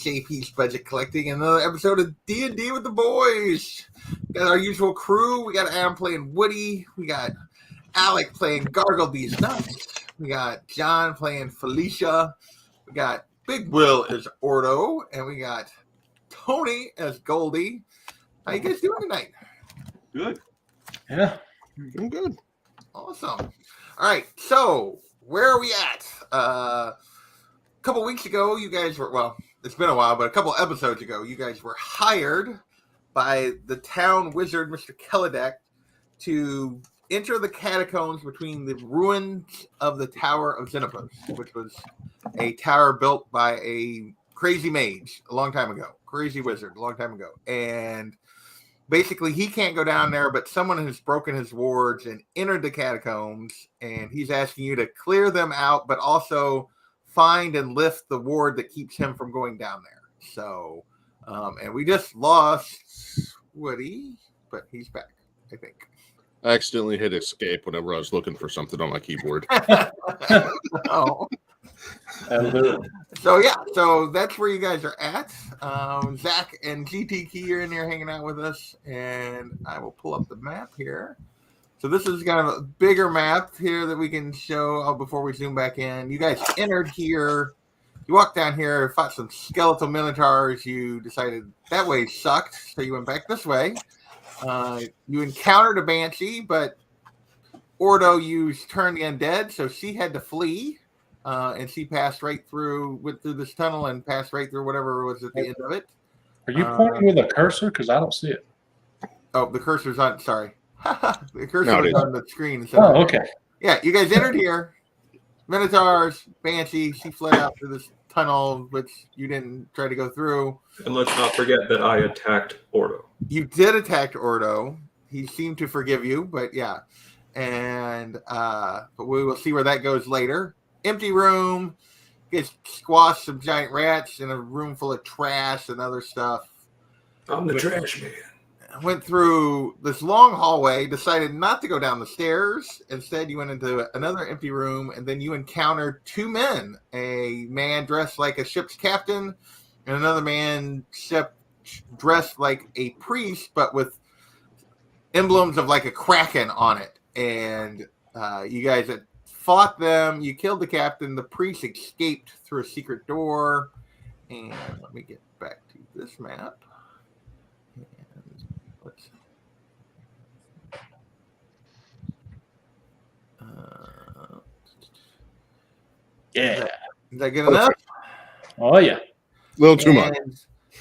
JP's Budget Collecting, another episode of D&D with the boys. We got our usual crew. We got Adam playing Woody. We got Alec playing Gargle These Nuts. We got John playing Felicia. We got Big Will as Ordo. And we got Tony as Goldie. How you guys doing tonight? Good. Yeah. I'm good. Awesome. All right, so where are we at? A couple weeks ago, you guys were, well, it's been a while, but a couple episodes ago, you guys were hired by the town wizard, Mr. Kelledek, to enter the catacombs between the ruins of the Tower of Xenopus, which was a tower built by a crazy mage a long time ago, crazy wizard a long time ago. And basically, he can't go down there, but someone has broken his wards and entered the catacombs, and he's asking you to clear them out, but also find and lift the ward that keeps him from going down there. So, and we just lost Woody, but he's back, I think. I accidentally hit escape whenever I was looking for something on my keyboard. Oh. So that's where you guys are at. Zach and GT Key are in here hanging out with us, and I will pull up the map here. So this is kind of a bigger map here that we can show before we zoom back in. You guys entered here. You walked down here, fought some skeletal minotaurs. You decided that way sucked, so you went back this way. You encountered a banshee, but Ordo used Turn the Undead, so she had to flee. And she passed right through, went through this tunnel and passed right through whatever was at the end of it. Are you pointing with a cursor? Because I don't see it. Oh, the cursor's on, sorry. The cursor was on the screen. So okay. Yeah, you guys entered here. Minotaurs, Banshee, she fled out through this tunnel, which you didn't try to go through. And let's not forget that I attacked Ordo. You did attack Ordo. He seemed to forgive you, but yeah. And, but we will see where that goes later. Empty room. You guys squashed some giant rats in a room full of trash and other stuff. I'm the trash man. Went through this long hallway, decided not to go down the stairs. Instead, you went into another empty room, and then you encountered two men. A man dressed like a ship's captain, and another man dressed like a priest, but with emblems of like a kraken on it. And you guys had fought them. You killed the captain. The priest escaped through a secret door. And let me get back to this map. Yeah. Is that good enough? Oh, yeah. A little too much.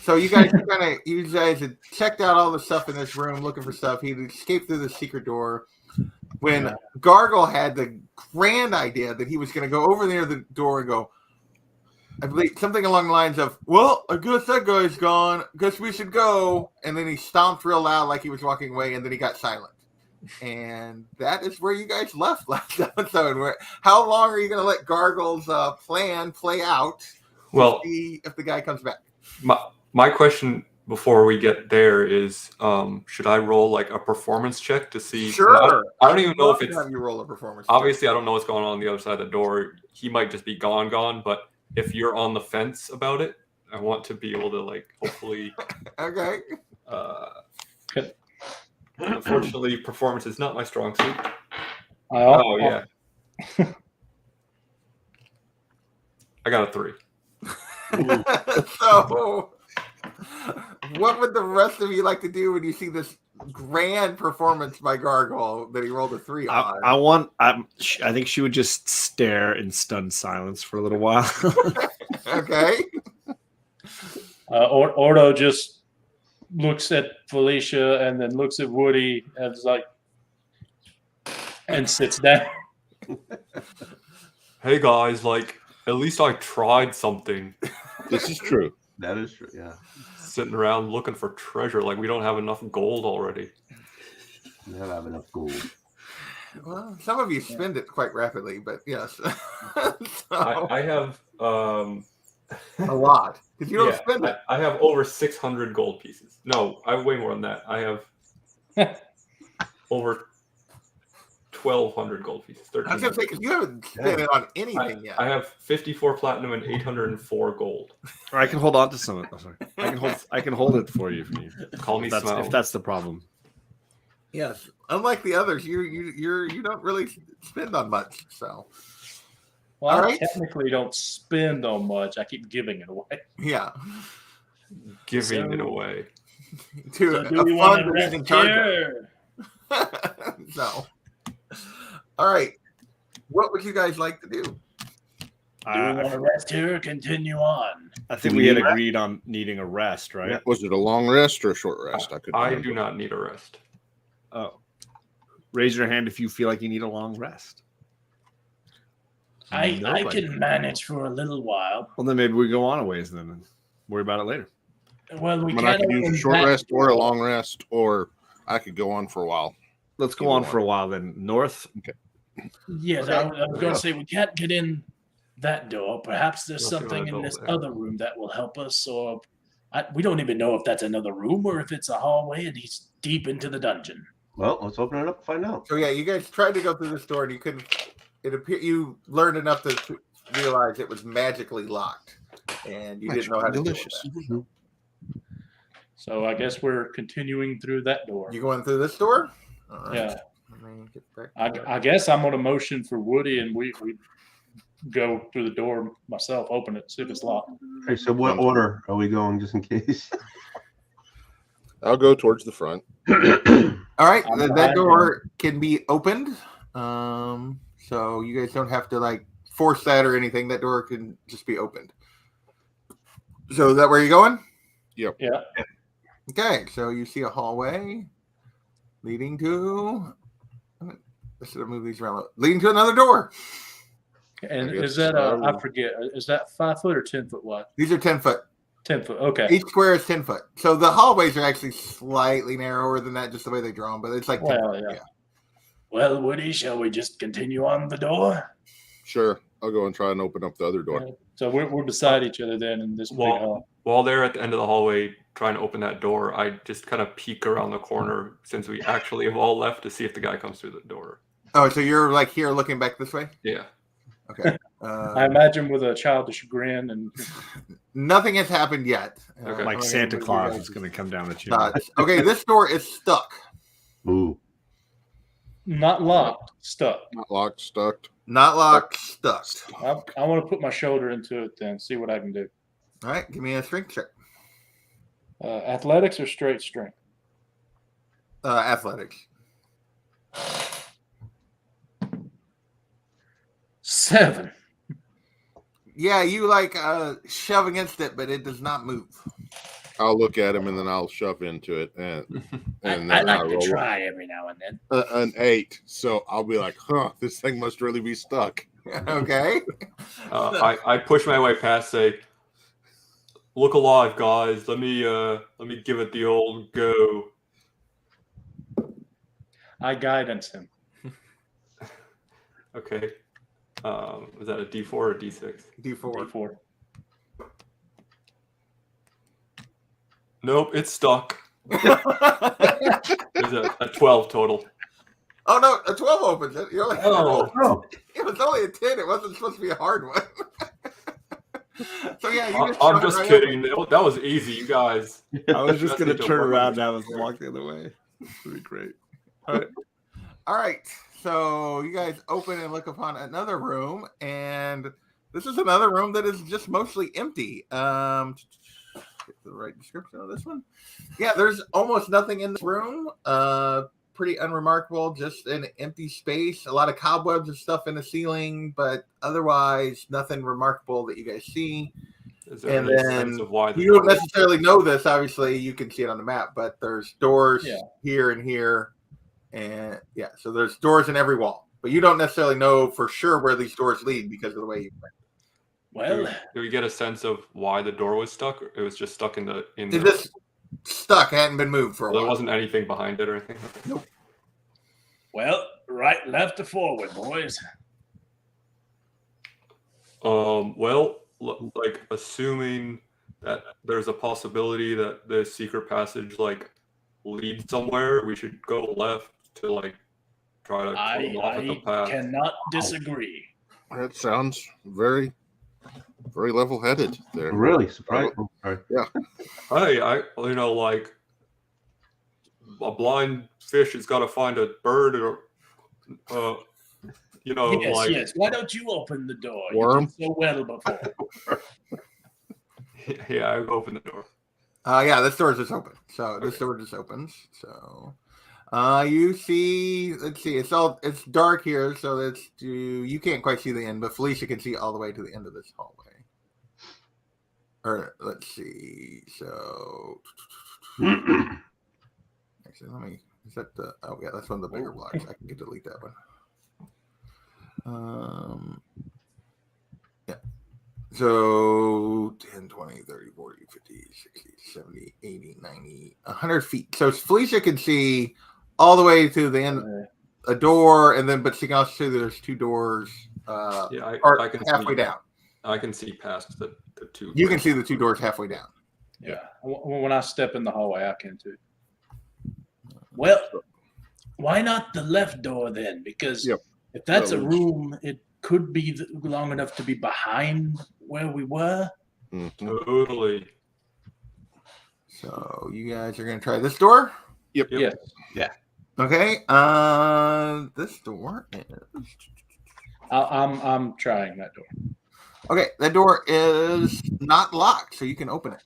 So you guys had checked out all the stuff in this room, looking for stuff. He'd escaped through the secret door. When Gargle had the grand idea that he was going to go over near the door and go, I believe something along the lines of, well, I guess that guy's gone. Guess we should go. And then he stomped real loud like he was walking away, and then he got silent. And that is where you guys left last episode. How long are you going to let Gargle's plan play out to see if the guy comes back? My question before we get there is, should I roll like a performance check to see? Sure. I don't even know if it's. Have you roll a performance obviously, I don't know what's going on the other side of the door. He might just be gone. But if you're on the fence about it, I want to be able to like hopefully. Okay. Unfortunately, performance is not my strong suit. Yeah. I got a 3. So, what would the rest of you like to do when you see this grand performance by Gargle that he rolled a 3 on? I think she would just stare in stunned silence for a little while. Okay. Ordo just looks at Felicia and then looks at Woody and is like, and sits down. Hey guys, like at least I tried something. This is true. That is true. Yeah. Sitting around looking for treasure, like we don't have enough gold already. We don't have enough gold. Well, some of you spend it quite rapidly, but yes. I have a lot. Because you don't spend it. I have over 600 gold pieces. No, I have way more than that. I have over 1,200 gold pieces. I was gonna say 1,300. because you haven't spent it on anything yet. I have 54 platinum and 804 gold. Or I can hold on to some. Oh, sorry. I can hold it for you if you need. Call me Smile. If that's the problem. Yes, unlike the others, you don't really spend on much. So Well, All I right. technically don't spend on much. I keep giving it away. yeah, Giving it So- away. to So a do we fund want to that he's rest in charge of. here? So, all right, what would you guys like to do? Do we want to rest here or continue on? I think we had agreed on needing a rest, right? Was it a long rest or a short rest? I do not need a rest. Oh. Raise your hand if you feel like you need a long rest. I Nobody. can manage for a little while. Well, then maybe we go on a ways then and worry about it later. Well, we I mean, I can't could use a open short that rest or a door. long rest, or I could go on for a while. Let's go Either on one. for a while then. North. Yes, Okay. I was going to say we can't get in that door. Perhaps there's Nothing something on in the this door there. other room that will help us. Or we don't even know if that's another room or if it's a hallway and he's deep into the dungeon. Well, let's open it up and find out. So yeah, you guys tried to go through this door and you couldn't. It appeared you learned enough to realize it was magically locked, and you didn't know how to Delicious. deal with that. So I guess we're continuing through that door. You going through this door? All right. Yeah. Let me get back to I guess I'm on a motion for Woody, and we go through the door myself, open it, see if it's locked. Hey, so what order are we going, just in case? I'll go towards the front. All right, I'm that behind door can be opened. So you guys don't have to like force that or anything. That door can just be opened. So is that where you're going? Yeah. Okay, so you see a hallway leading to. I should have moved these around. Leading to another door. And I guess is that so. I forget? Is that 5 foot or 10 foot wide? These are 10 foot. 10 foot. Okay. Each square is 10 foot. So the hallways are actually slightly narrower than that, just the way they draw them. But it's like 10 Well, foot, yeah. Well, Woody, shall we just continue on the door? Sure. I'll go and try and open up the other door. Yeah. So we're beside each other then in this big hall. While they're at the end of the hallway trying to open that door, I just kind of peek around the corner since we actually have all left to see if the guy comes through the door. Oh, so you're like here looking back this way? Yeah. Okay. I imagine with a childish grin and Nothing has happened yet. Okay. Like I'm Santa gonna Claus give is you going to come down the guys chimney. thoughts. Okay, this door is stuck. Ooh. not locked, stuck. Not locked, stuck. Not locked, stuck. I want to put my shoulder into it then, see what I can do. All right, give me a strength check. Athletics or straight strength? Athletics. 7. Yeah, you like shove against it, but it does not move. I'll look at him and then I'll shove into it, and I then like I'll to roll try every now and then. an 8. So I'll be like, "Huh, this thing must really be stuck." Okay. I push my way past, say, "Look alive, guys! Let me give it the old go." I guidance him. Okay. Was that a D4 or a D6? D4. D4. Nope, it's stuck. There's a 12 total. Oh no, a 12 opens it. You're like, Oh. Oh, it was only a 10. It wasn't supposed to be a hard one. So yeah, you I'm shove it just right kidding. That was easy, you guys. I was just That's going to a turn joke. around now and walk the other way. That'd be great. All right, so you guys open and look upon another room, and this is another room that is just mostly empty. Get the right description of this one. Yeah, there's almost nothing in this room. Pretty unremarkable, just an empty space. A lot of cobwebs and stuff in the ceiling, but otherwise nothing remarkable that you guys see. Is there And any then sense of why the You don't door is necessarily know this. Obviously, you can see it on the map, but there's doors Yeah. here and here. And yeah, so there's doors in every wall, but you don't necessarily know for sure where these doors lead because of the way you play. Well, Do we get a sense of why the door was stuck? Or it was just stuck in the. It's just stuck, hadn't been moved for a There while. wasn't anything behind it or anything. right, left, or forward, boys. Well, like assuming that there's a possibility that the secret passage like leads somewhere, we should go left to like try to pull him off at the I path. cannot disagree. That sounds very, very level-headed there. Really surprised. Oh, sorry. Hey, like a blind fish has got to find a bird or, Yes. Why don't you open the door? Worm? You did so well before. Yeah, I open the door. Yeah, this door just open. So this door just opens. So you see, let's see, it's dark here, so you can't quite see the end, but Felicia can see all the way to the end of this hallway. Or let's see, so actually is that that's one of the bigger blocks. I can delete that one. Yeah. So 10, 20, 30, 40, 50, 60, 70, 80, 90, 100 feet. So Felicia can see all the way to the end, a door, and then, but she can also see that there's two doors I can halfway see, down. I can see past the two. You can see the two doors halfway down. Yeah. When I step in the hallway, I can too. Well, why not the left door then? Because if that's a room, it could be long enough to be behind where we were. Totally. So you guys are going to try this door? Yeah. Okay. This door is... I'm trying that door. Okay, that door is not locked, so you can open it,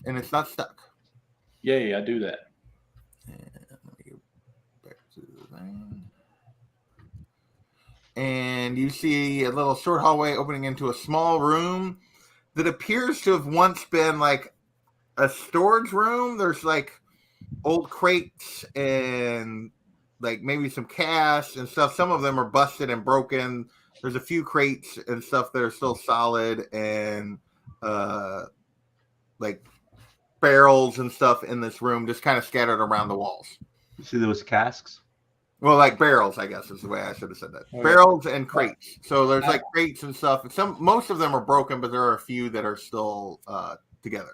and it's not stuck. Yeah, I do that. And let me go back to the thing. And you see a little short hallway opening into a small room that appears to have once been like a storage room. There's like old crates and like maybe some cash and stuff. Some of them are busted and broken. There's a few crates and stuff that are still solid, and like barrels and stuff in this room just kind of scattered around the walls. You see those casks? Well, like barrels, I guess is the way I should have said that. Oh, yeah. Barrels and crates. So there's like crates and stuff. Most of them are broken, but there are a few that are still together.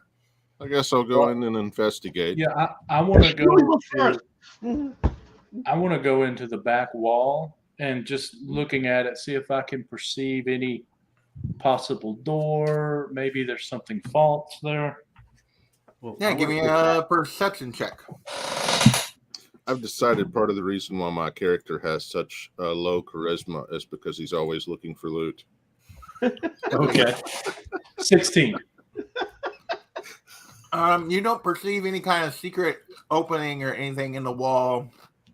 I guess I'll go in and investigate. Yeah, I want to go. I want to go into the back wall and just looking at it, see if I can perceive any possible door. Maybe there's something false there. Well, Yeah, give me a perception check. I've decided part of the reason why my character has such low charisma is because he's always looking for loot. Okay. 16. You don't perceive any kind of secret opening or anything in the wall,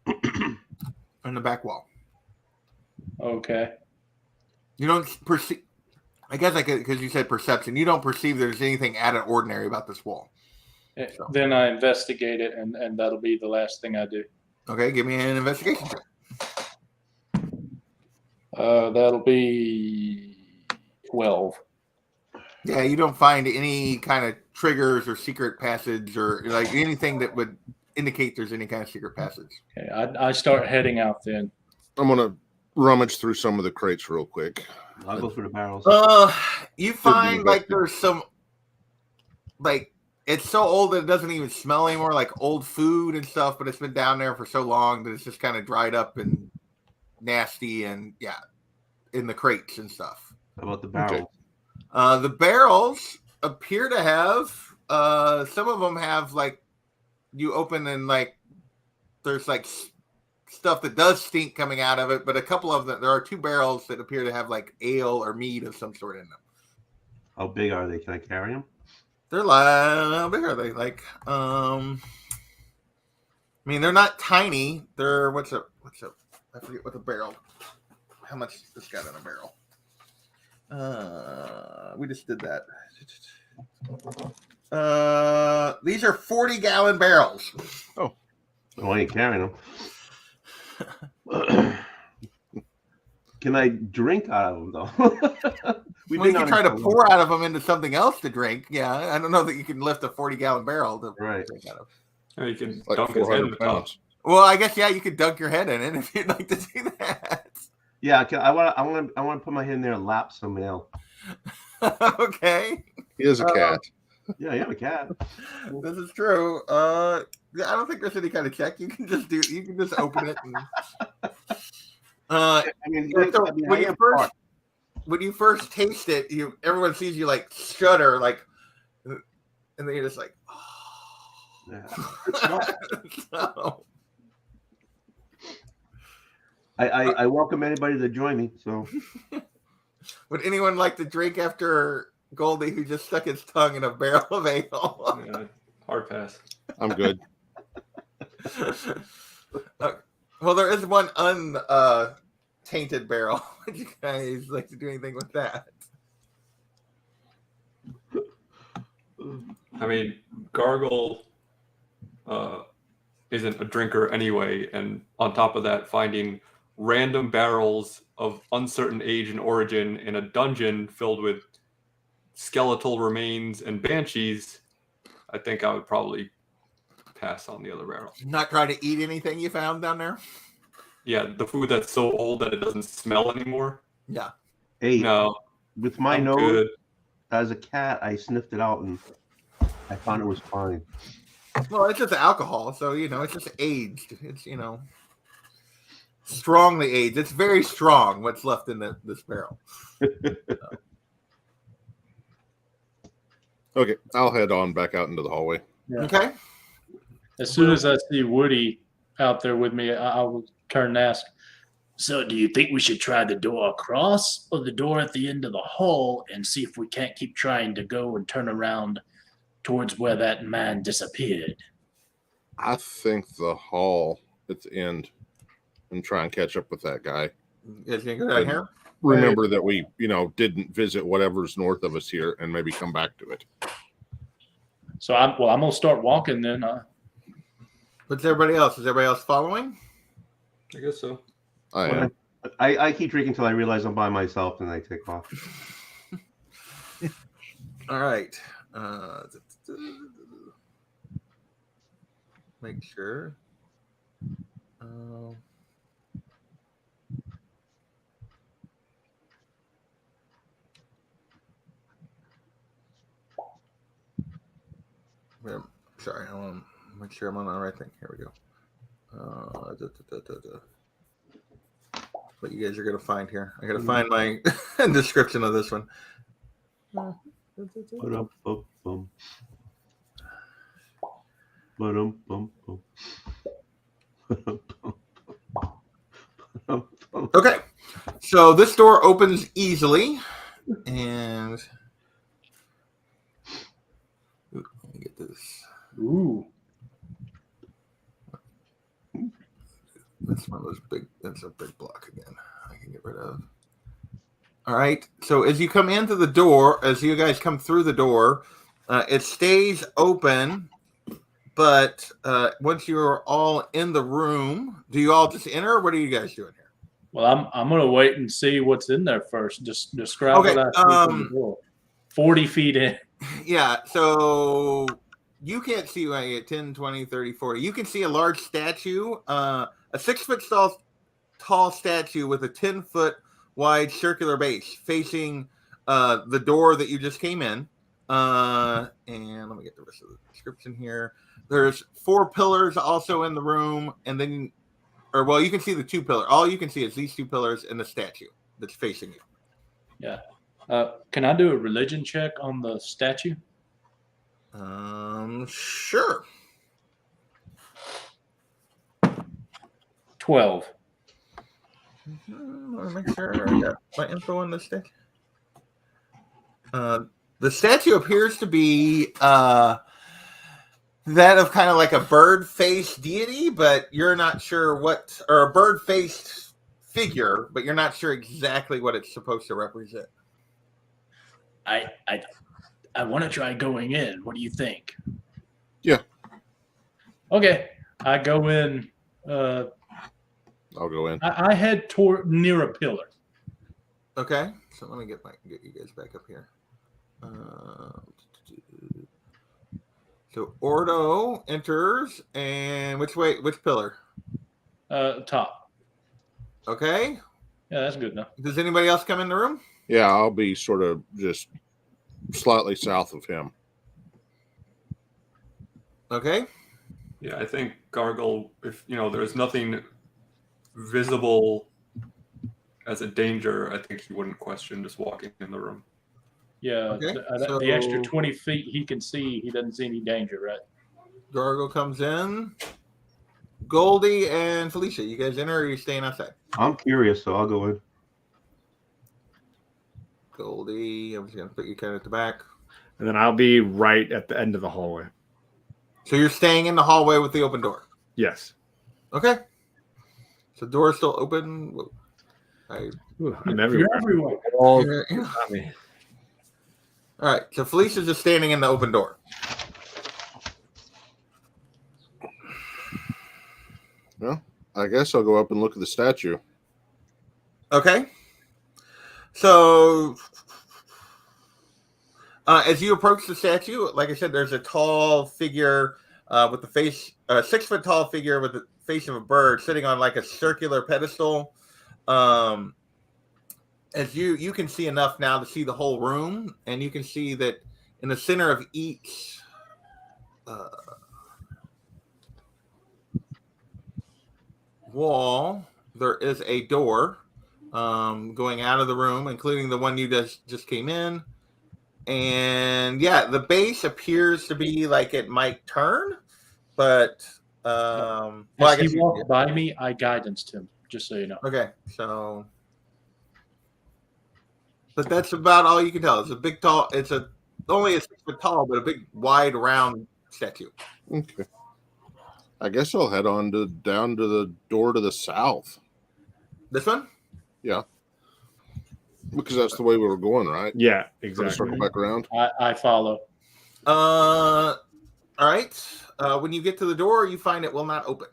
in the back wall. Okay. You don't perceive. I guess because you said perception, you don't perceive there's anything out of ordinary about this wall. So. Then I investigate it, and that'll be the last thing I do. Okay, give me an investigation check. That'll be 12. Yeah, you don't find any kind of triggers or secret passage or like anything that would indicate there's any kind of secret passage. Okay, I start heading out then. I'm going to rummage through some of the crates real quick. I'll go for the barrels. You find like there's some, like, it's so old that it doesn't even smell anymore, like old food and stuff, but it's been down there for so long that it's just kind of dried up and nasty and, yeah, in the crates and stuff. How about the barrels? The barrels appear to have, some of them have, like, you open and, like, there's, like, stuff that does stink coming out of it, but a couple of them, there are two barrels that appear to have, like, ale or mead of some sort in them. How big are they? Can I carry them? They're like, how big are they? Like, I mean, they're not tiny. They're, what's up? I forget what the barrel, how much this got in a barrel. We just did that. These are 40-gallon barrels. Oh, I ain't carrying them. Can I drink out of them though? Well, you can try to pour out of them into something else to drink. Yeah, I don't know that you can lift a 40-gallon barrel to drink out of. Or you can Like dunk his head in 400 the top. pounds. Well, I guess you could dunk your head in it if you'd like to do that. Yeah, I want to put my head in there and lap some ale. Okay. He is a cat. Yeah, I have a cat. This is true. Yeah, I don't think there's any kind of check. You can just open it. And... Uh, I mean, yeah, so I mean, when I you am first part. when you first taste it, everyone sees you like shudder, like, and then you're just like, Yeah. So, I welcome anybody to join me. So would anyone like to drink after Goldie, who just stuck his tongue in a barrel of ale? Yeah, hard pass. I'm good. Well, there is one tainted barrel. Would you guys like to do anything with that? I mean, Gargle isn't a drinker anyway, and on top of that, finding random barrels of uncertain age and origin in a dungeon filled with skeletal remains and banshees, I think I would probably pass on the other barrel. Not try to eat anything you found down there? Yeah, the food that's so old that it doesn't smell anymore. Yeah. hey, No, with my I'm nose good. as a cat, I sniffed it out and I found it was fine. Well, it's just alcohol, so it's just aged. It's strongly aged. It's very strong. What's left in this barrel? Okay, I'll head on back out into the hallway. Yeah. Okay. As soon as I see Woody out there with me, I will turn and ask, so do you think we should try the door across or the door at the end of the hall and see if we can't keep trying to go and turn around towards where that man disappeared? I think the hall at the end and try and catch up with that guy. You guys gonna go down here? Remember that we, didn't visit whatever's north of us here and maybe come back to it. So I'm gonna start walking then. What's everybody else? Is everybody else following? I guess so. I am. I keep drinking until I realize I'm by myself and I take off. All right. Make sure. Sorry, I want to make sure I'm on the right thing. Here we go. What you guys are going to find here. I got to find my description of this one. Okay, so this door opens easily, and let me get this. Ooh. That's one of those big. That's a big block again. I can get rid of. All right. So as you come into the door, as you guys come through the door, it stays open. But once you're all in the room, do you all just enter? Or what are you guys doing here? Well, I'm gonna wait and see what's in there first. Just describe Okay, what I see from the door. 40 feet in. Yeah. So you can't see like at 10, 20, 30, 40. You can see a large statue, a 6 foot tall statue with a 10-foot wide circular base facing the door that you just came in. And let me get the rest of the description here. There's 4 pillars also in the room, and then, you can see the 2 pillars. All you can see is these 2 pillars and the statue that's facing you. Yeah. Can I do a religion check on the statue? Sure. 12. Let me make sure I got my info on this statue. The statue appears to be that of kind of like a bird-faced deity, but you're not sure what, or a bird-faced figure, but you're not sure exactly what it's supposed to represent. I want to try going in. What do you think? Yeah. Okay. I go in. I'll go in. I head toward near a pillar. Okay, so let me get you guys back up here. So Ordo enters, and which pillar? Top. Okay. Yeah, that's good enough. Does anybody else come in the room? Yeah, I'll be sort of just slightly south of him. Okay. Yeah, I think Gargle, if there's nothing visible as a danger, I think he wouldn't question just walking in the room. Yeah, Okay, the extra so- 20 feet he can see, he doesn't see any danger, right? Gargle comes in. Goldie and Felicia, you guys enter or are you staying outside? I'm curious, so I'll go in. Goldie, I'm just going to put you kind of at the back. And then I'll be right at the end of the hallway. So you're staying in the hallway with the open door? Yes. Okay. So the door is still open. Ooh, I'm You're everywhere. everywhere. All Yeah. got me. All right. So Felicia's just standing in the open door. Well, I guess I'll go up and look at the statue. Okay. So as you approach the statue, like I said, there's a tall figure with the face, 6 foot tall figure with the face of a bird sitting on like a circular pedestal. As you can see enough now to see the whole room, and you can see that in the center of each wall there is a door going out of the room, including the one you just came in. And yeah, the base appears to be like it might turn, but well, I As guess he walked by me, I guidanced him, just so you know. okay, so but that's about all you can tell. It's a big tall, it's only a 6 foot tall, but a big wide round statue. Okay. I guess I'll head on down to the door to the south. This one? Yeah. Because that's the way we were going, right? Yeah, Gonna exactly. circle back around. I follow. All right. When you get to the door, you find it will not open.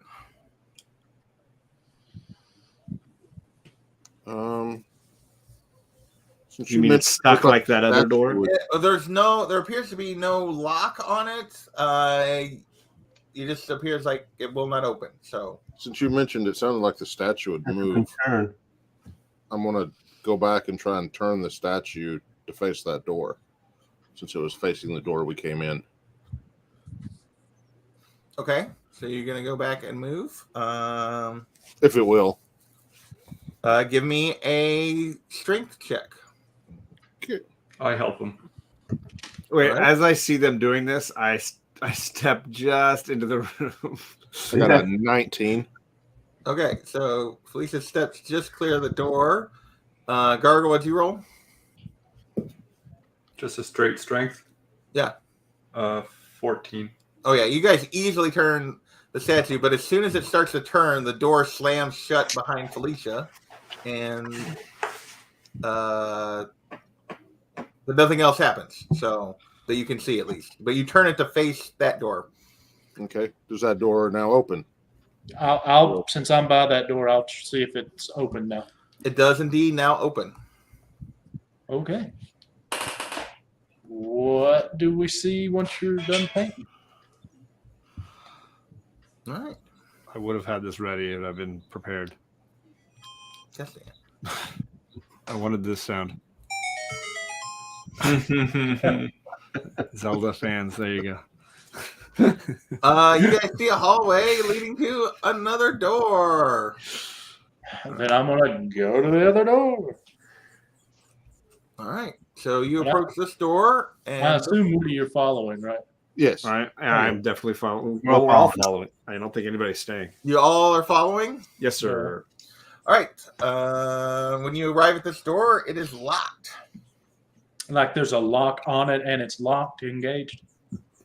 Since You mean mentioned it's stuck like that other that's door? what- There appears to be no lock on it. It just appears like it will not open. So Since you mentioned it sounded like the statue would That's a move, concern. I'm gonna go back and try and turn the statue to face that door, since it was facing the door we came in. okay, so you're gonna go back and move. If it will. Give me a strength check. I help him. Wait, All right. as I see them doing this, I step just into the room. I got a 19. Okay, so Felicia steps just clear of the door. Gargle, what'd you roll? Just a straight strength. Yeah. 14. Oh yeah, you guys easily turn the statue, but as soon as it starts to turn, the door slams shut behind Felicia, and but nothing else happens. So that you can see at least. But you turn it to face that door. Okay. Does that door now open? I'll since I'm by that door, I'll see if it's open now. It does indeed now open. Okay. What do we see once you're done painting? All right. I would have had this ready if I've been prepared. Yes, Dan. I wanted this sound. Zelda fans, there you go. You guys see a hallway leading to another door. Then I'm gonna go to the other door. All right. So you Yeah. approach this door, I and assume Moody you're following, right? Yes. All right, I'm definitely following. We're all Well, we're all following. following. I don't think anybody's staying. you all are following. Yes, sir. All right. When you arrive at this door, it is locked. Like there's a lock on it and it's locked, engaged.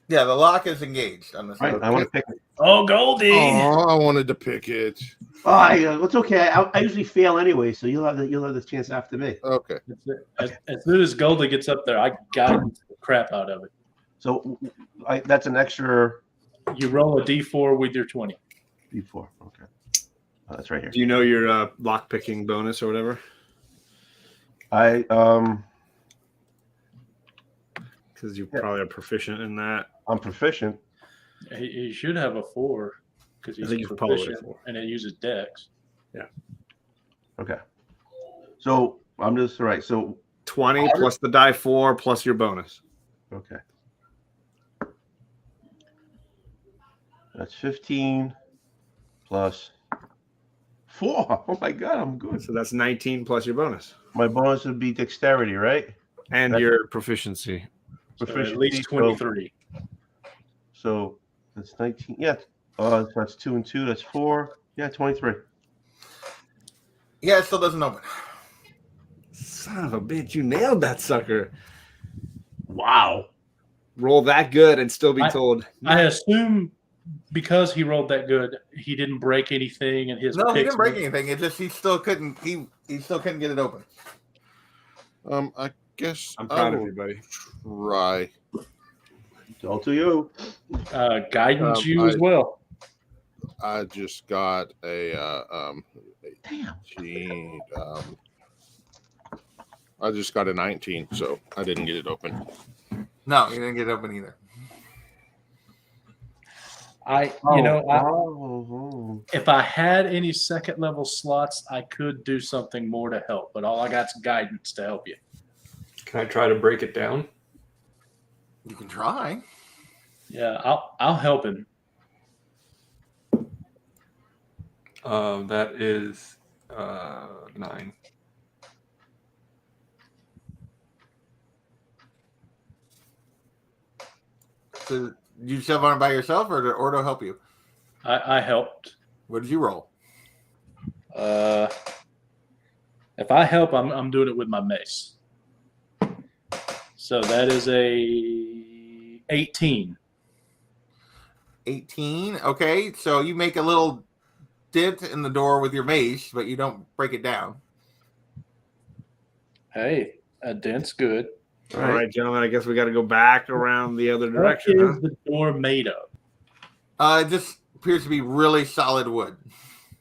Yeah, the lock is engaged on this. Right, door. I want to pick it. Oh, Goldie! Oh, I wanted to pick it. Oh, it's okay. I usually fail anyway, so you'll have the chance after me. Okay. As soon as Goldie gets up there, I guidance the crap out of it. So that's an extra You roll a d4 with your 20. D4. Okay. Oh, that's right here. Do you know your lock picking bonus or whatever? Because you probably are proficient in that. I'm proficient. He should have a 4 because I he's think you're probably proficient a 4. and it uses Dex. Okay. So I'm just all right. So 20 plus the die 4 plus your bonus. okay. That's 15 plus 4. Oh my god, I'm good. So that's 19 plus your bonus My bonus would be dexterity, right? and your proficiency. So at least 23. So that's 19. Yeah. So that's 2 and 2. That's 4. Yeah, 23. Yeah, it still doesn't open. Son of a bitch, you nailed that sucker. Wow. Roll that good and still be told. I assume because he rolled that good, he didn't break anything, and his No, he picks didn't break anything. It just he still couldn't get it open. I guess I'm proud of will you, buddy. try. It's all to you. guidance you as well. I just got a Damn. 18. I just got a 19, so I didn't get it open. No, he didn't get it open either. If I had any second level slots, I could do something more to help, but all I got is guidance to help you. Can I try to break it down? You can try. Yeah, I'll help him. That is 9. So you shove on it by yourself, or did Ordo help you? I helped. What did you roll? If I help, I'm doing it with my mace. So that is a 18. 18. Okay, so you make a little dent in the door with your mace, but you don't break it down. Hey, a dent's good. All right, gentlemen, I guess we got to go back around the other direction. What is the door made of? It just appears to be really solid wood.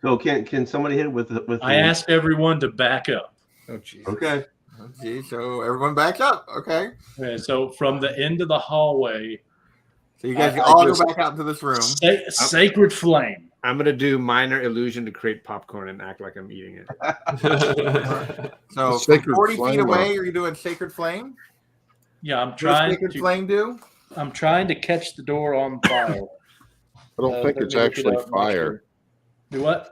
So can somebody hit it with I asked everyone to back up. Oh, jeez. Okay. Okay, so everyone backs up. Okay. Okay, so from the end of the hallway, So you guys can all go back out into this room. Sacred flame. I'm going to do minor illusion to create popcorn and act like I'm eating it. So from Sacred 40 feet flame, away, are you doing sacred flame? Yeah, I'm What does trying sacred to. flame do? I'm trying to catch the door on fire. I don't think let it's me look it actually up, make fire. sure. Do what?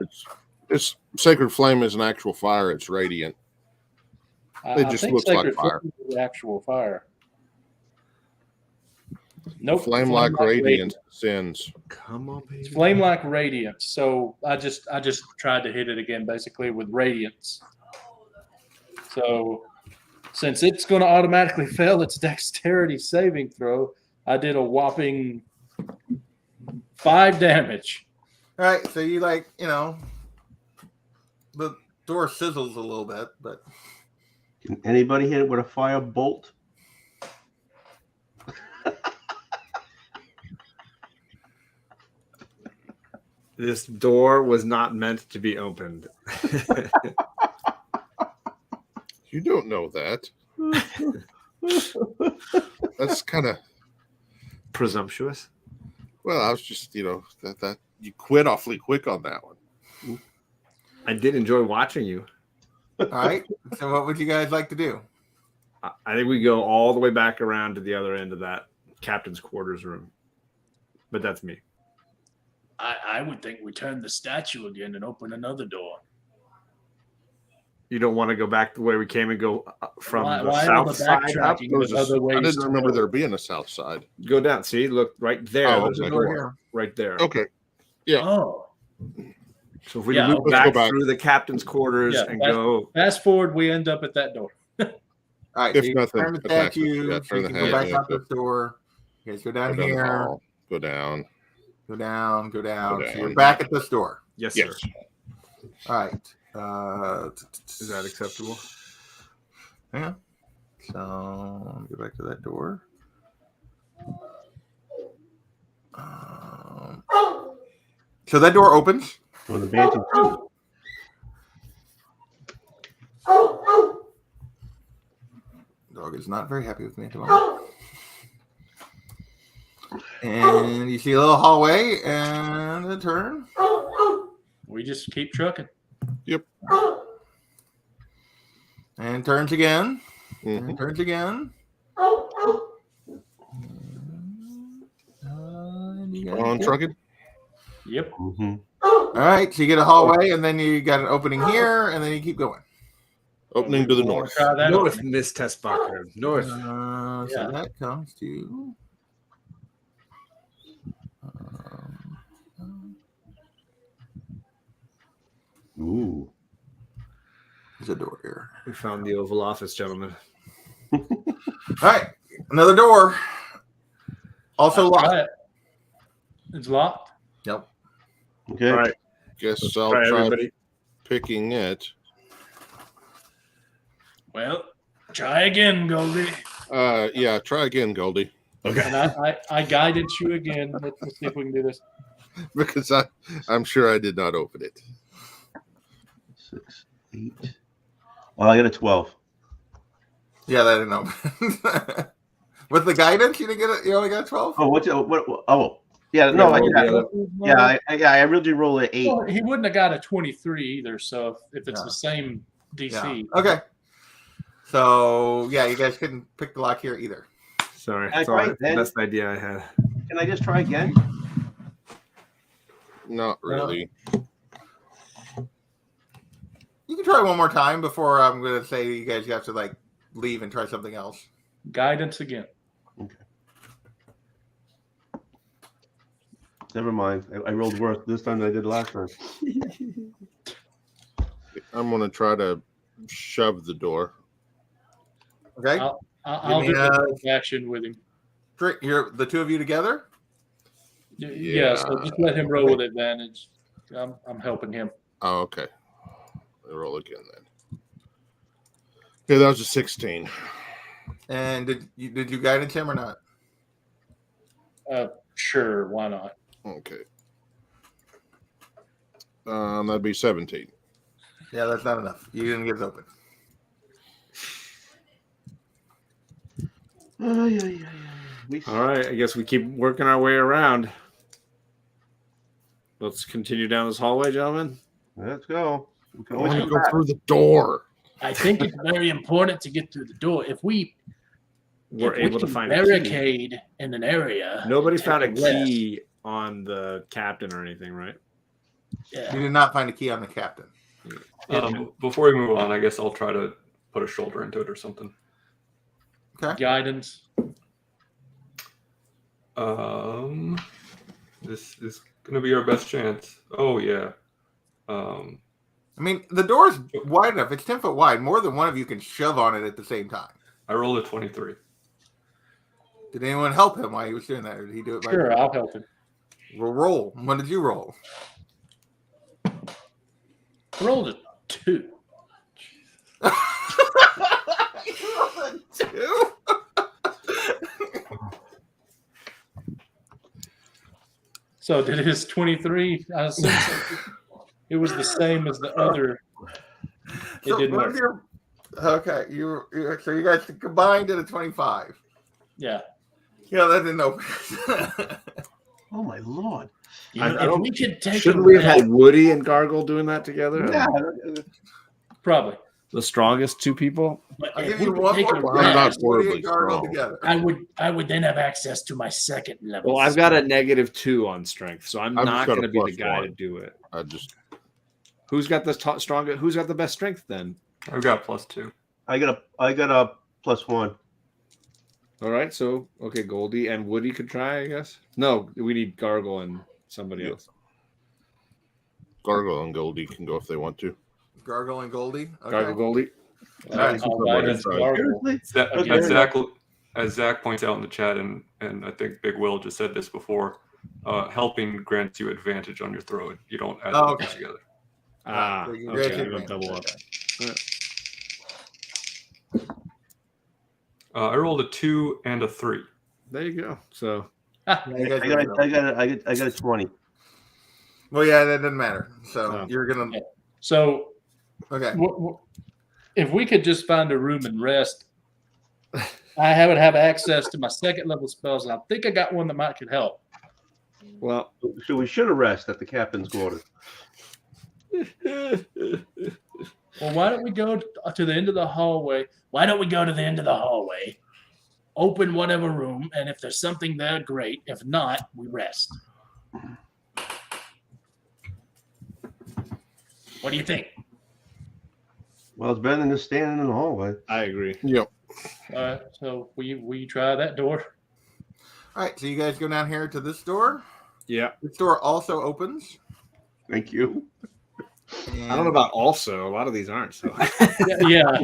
It's sacred flame is an actual fire. It's radiant. It just looks like fire. Flame is the actual fire. Nope. Flame like radiant sins. Come on, baby. It's flame like radiance. So I just tried to hit it again, basically with radiance. So since it's going to automatically fail its dexterity saving throw, I did a whopping 5 damage. All right, so you the door sizzles a little bit, but Can anybody hit it with a fire bolt? This door was not meant to be opened. You don't know that. That's kind of Presumptuous. well. I was just that you quit awfully quick on that one. I did enjoy watching you. all right. So what would you guys like to do? I think we go all the way back around to the other end of that captain's quarters room. But that's me. I would think we turn the statue again and open another door. You don't want to go back the way we came and go from the Why all south the side up? backtracking? There's other ways I didn't to remember go. there being a south side. Go down. See, look right there. Oh, There's a okay. door. Right there. Okay. Oh, So if we Yeah, loop okay. back, Let's go back. through the captain's quarters Yeah, and that's- go. fast forward, we end up at that door. All right, If so you nothing turn the attaches, statue, yeah, so turn you the can go head, back yeah, out this door. You guys go down Go down the here, hall, go down. go down. Go So you're down. back at this door. Yes, Yes. sir. All right. Is that acceptable? Yeah. So let me go back to that door. So that door opens. Well, the banshee too. Dog is not very happy with me at the moment. And you see a little hallway and a turn. We just keep trucking. And turns again. Mhm. And turns again. And you Keep guys on get- trucking. Yep. Mm-hmm. All right, so you get a hallway, and then you got an opening here, and then you keep going. Opening to the I wanna north. try that North, opening. Miss Testbacher. North. So Yeah. that comes to. Ooh. There's a door here. We found the Oval Office, gentlemen. All right, another door. Also Try locked. it. It's locked. Yep. Okay. All right. Guess Let's I'll try try everybody. picking it. Well, try again, Goldie. Yeah, try again, Goldie. And I guided you again. Let's see if we can do this. Because I'm sure I did not open it. 6, 8. Well, I got a 12. Yeah, that didn't open. With the guidance, you didn't get it. You only got 12. Oh, what? Oh, yeah. No, I really roll an 8. Well, he wouldn't have got a 23 either. So if it's Yeah. the same DC, Yeah. Okay. So yeah, you guys couldn't pick the lock here either. Sorry. I It's all right. tried then. Best idea I had. Can I just try again? Not really. You can try one more time before I'm going to say you guys have to like leave and try something else. guidance again. Never mind. I rolled worse this time than I did last time. I'm going to try to shove the door. Okay. I'll Give do me the action with him. You're the two of you together. Yeah, so just let him roll with advantage. I'm helping him. Oh, okay. I roll again then. Okay, that was a 16. And did you guidance him or not? Sure, why not? Okay. That'd be 17. Yeah, that's not enough. You didn't get it open. All right. I guess we keep working our way around. Let's continue down this hallway, gentlemen. Let's go. We can I always want to come go back. through the door. I think it's very important to get through the door. If we We're able to can find a key. barricade in an area. Nobody take found a rest. key on the captain or anything, right? Yeah. You did not find a key on the captain. Before we move on, I guess I'll try to put a shoulder into it or something. Okay. Guidance. This is gonna be our best chance. Oh yeah. I mean, the door's wide enough. It's 10 foot wide. More than one of you can shove on it at the same time. I rolled a 23. Did anyone help him while he was doing that, or did he do it by Sure, I'll help him. Well, roll. When did you roll? I rolled a 2. You rolled a 2? So did his 23? I assume so. It was the same as the other. It So didn't what work. is your- okay, so you guys combined at a 25. Yeah. Yeah, that didn't open. Oh my lord! You I know, if don't- we could take Shouldn't a we have rest- had Woody and Gargle doing that together? Yeah, probably. The strongest two people? But I'll if give we you could one take more a Well, I'm not rest, Woody horribly and Gargle strong. together. I would then have access to my second level. Well, I've got a -2 on strength, so I'm I've not got going a to be the +1. guy to do it. I just Who's got the strongest? Who's got the best strength then? I've got +2. I got a +1. All right, so okay, Goldie and Woody could try, I guess. No, we need Gargle and somebody else. Gargle and Goldie can go if they want to. Gargle and Goldie. Okay. Gargle, Goldie. All right. I'll Somebody guidance try. Gargle. Seriously? Okay. As Zach points out in the chat, and I think Big Will just said this before, helping grants you advantage on your throw. You don't add Oh, numbers okay. together. Ah, So you okay, grant I'm your gonna double up. I rolled a 2 and a 3. There you go. So Yeah, you guys I got a 20. Well, yeah, that doesn't matter. So Oh. you're gonna. So Okay. if we could just find a room and rest, I would have access to my second level spells, and I think I got one that might could help. well, So we should arrest at the captain's quarters. Well, why don't we go to the end of the hallway? Why don't we go to the end of the hallway, open whatever room, and if there's something there, great. If not, we rest. What do you think? Well, it's better than just standing in the hallway. I agree. Yep. All right, so we try that door. All right, so you guys go down here to this door. Yeah. This door also opens. Thank you. I don't know about also. A lot of these aren't. So Yeah.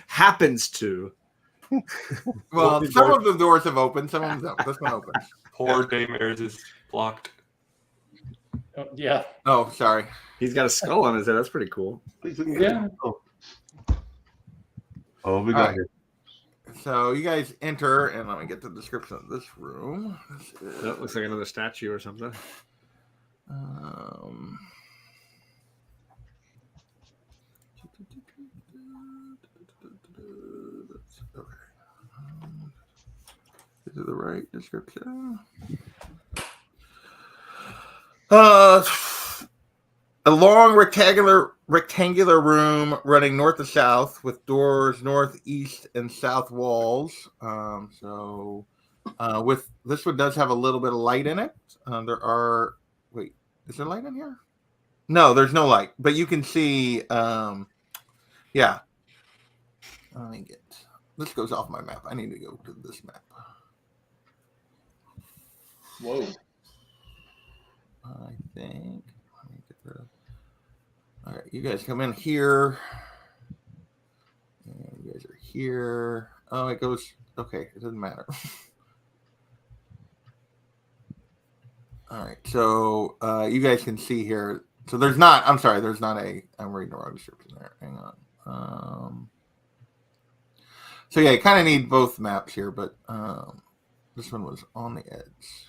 happens to. Well, some of the doors have opened. Some of them don't. This one opens. Poor Daymare is blocked. Yeah. Oh, sorry. He's got a skull on his head. That's pretty cool. Yeah. Oh, we All got right. here. So you guys enter, and let me get the description of this room. That looks like another statue or something. Okay. Is it the right description? A long rectangular room running north to south with doors north, east, and south walls. With this one does have a little bit of light in it. Wait, is there light in here? No, there's no light, but you can see. Yeah. Let me get. This goes off my map. I need to go to this map. Whoa. I think. Let me get rid of. All right, you guys come in here. And you guys are here. Oh, it goes. Okay, it doesn't matter. All right, so you guys can see here. So there's not. I'm sorry. There's not a. I'm reading the wrong description there. Hang on. So yeah, you kind of need both maps here, but this one was on the edge.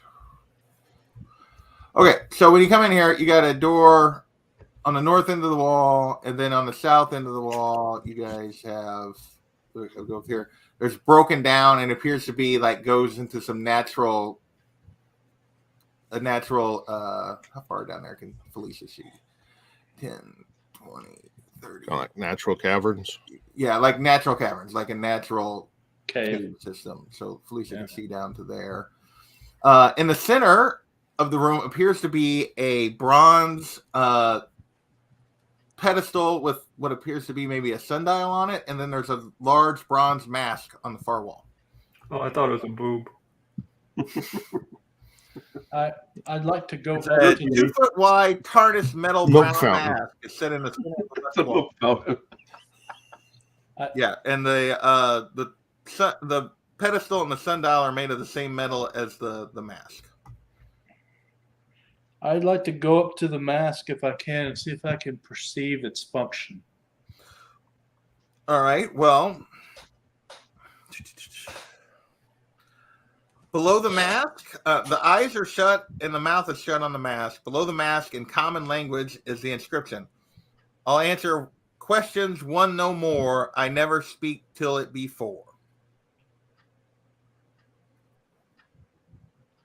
Okay, so when you come in here, you got a door on the north end of the wall, and then on the south end of the wall, you guys have. I'll go here. There's broken down, and it appears to be like goes into some natural. How far down there can Felicia see? 10, 20, 30. Kind of like natural caverns. Yeah, like natural caverns, like a natural Cave. cave system. So Felicia can see down to there. In the center of the room appears to be a bronze pedestal with what appears to be maybe a sundial on it, and then there's a large bronze mask on the far wall. Oh, I thought it was a boob. I'd like to go A forward to 2-foot wide tarnished metal Milk brown fountain. mask is set in the center of the wall. Yeah, and the pedestal and the sundial are made of the same metal as the mask. I'd like to go up to the mask if I can and see if I can perceive its function. All right. Well, below the mask, the eyes are shut and the mouth is shut on the mask. Below the mask, in common language, is the inscription: "I'll answer questions, one no more. I never speak till it be four."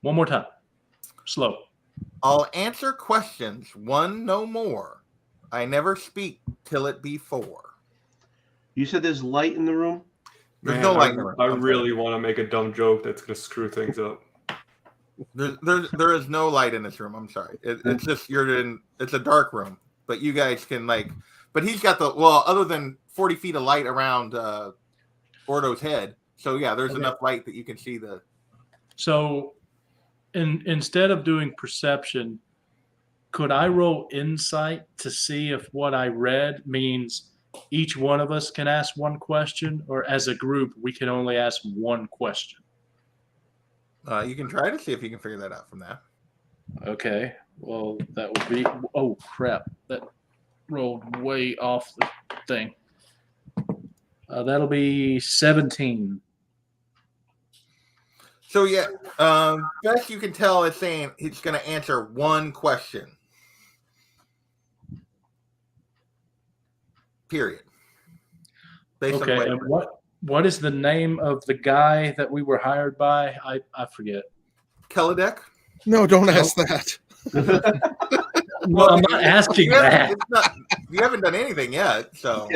One more time. Slow. "I'll answer questions, one no more. I never speak till it be four." You said there's light in the room? There's Man, no light in the room. I really want to make a dumb joke that's going to screw things up. There is no light in this room. I'm sorry. It's just it's a dark room, but you guys can but he's got other than 40 feet of light around Ordo's head. So yeah, there's enough light that you can see the. So instead of doing perception, could I roll insight to see if what I read means each one of us can ask one question, or as a group, we can only ask one question? You can try to see if you can figure that out from that. Okay. Well, that would be. Oh, crap. That rolled way off the thing. That'll be 17. So yeah, best you can tell is saying he's going to answer one question. Period. Based Okay. on And what is the name of the guy that we were hired by? I forget. Kelladek? No, don't ask that. Well, I'm not asking that. You haven't done anything yet, so.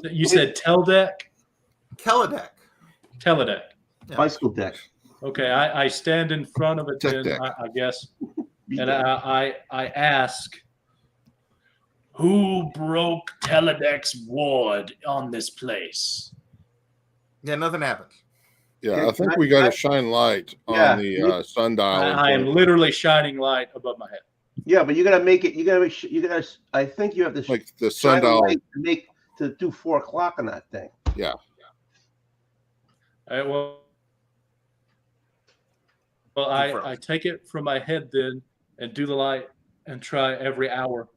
You said Teldek? Kelladek. Teledek. Yeah. Bicycle deck. Okay, I stand in front of it Tech then, deck. I guess, and I ask, Who broke Teledek's ward on this place? Yeah, nothing happens. Yeah, I think we got to shine light on the sundial. I am literally shining light above my head. Yeah, but you gotta make it. You gotta. I think you have to like the shine a sundial. light to do 4 o'clock on that thing. Yeah. All right, well, I take it from my head then and do the light and try every hour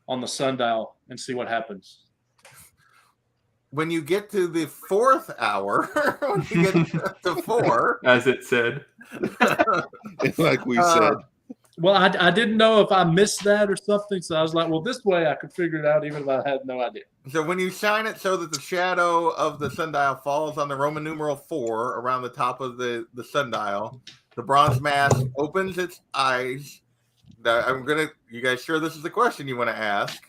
on the sundial and see what happens. When you get to the 4th hour, when you get to 4, as it said, like we said. Well, I didn't know if I missed that or something, so I was like, well, this way I could figure it out even if I had no idea. So when you shine it so that the shadow of the sundial falls on the Roman numeral 4 around the top of the sundial, the bronze mask opens its eyes. You guys sure this is the question you want to ask?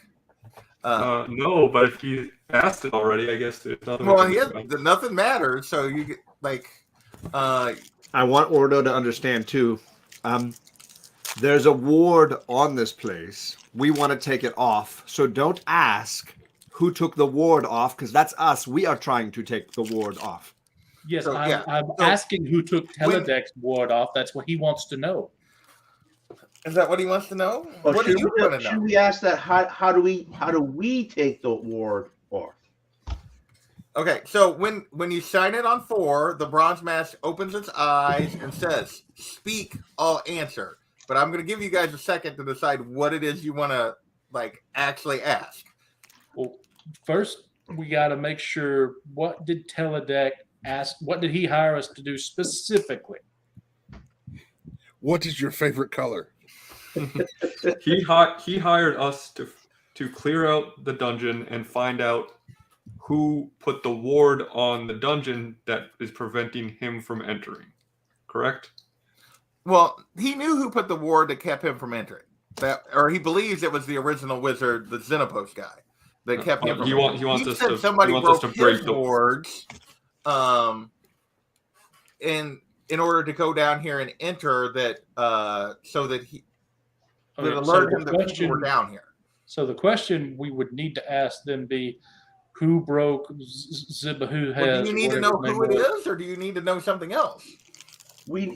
No, but if you asked it already, I guess there's nothing. Well, nothing matters. So you get I want Ordo to understand too. There's a ward on this place. We want to take it off. So don't ask who took the ward off, because that's us. We are trying to take the ward off. Yes, So, I'm asking who took Teledek's ward off. That's what he wants to know. Is that what he wants to know? Well, What do you want to know? Should we ask that? How do we take the ward off? Okay, so when you shine it on 4, the bronze mask opens its eyes and says, "Speak, I'll answer." But I'm going to give you guys a second to decide what it is you want to actually ask. Well, first we got to make sure, what did Teledek ask? What did he hire us to do specifically? What is your favorite color? He hired us to clear out the dungeon and find out who put the ward on the dungeon that is preventing him from entering. Correct? Well, he knew who put the ward that kept him from entering. Or he believes it was the original wizard, the Xenopos guy, that kept him from entering. He wants us to somebody broke his break the wards in order to go down here and enter that so that he would alert him that people were down here. So the question we would need to ask then be, who broke Zibahu has? Well, do you need to know who it is, or do you need to know something else?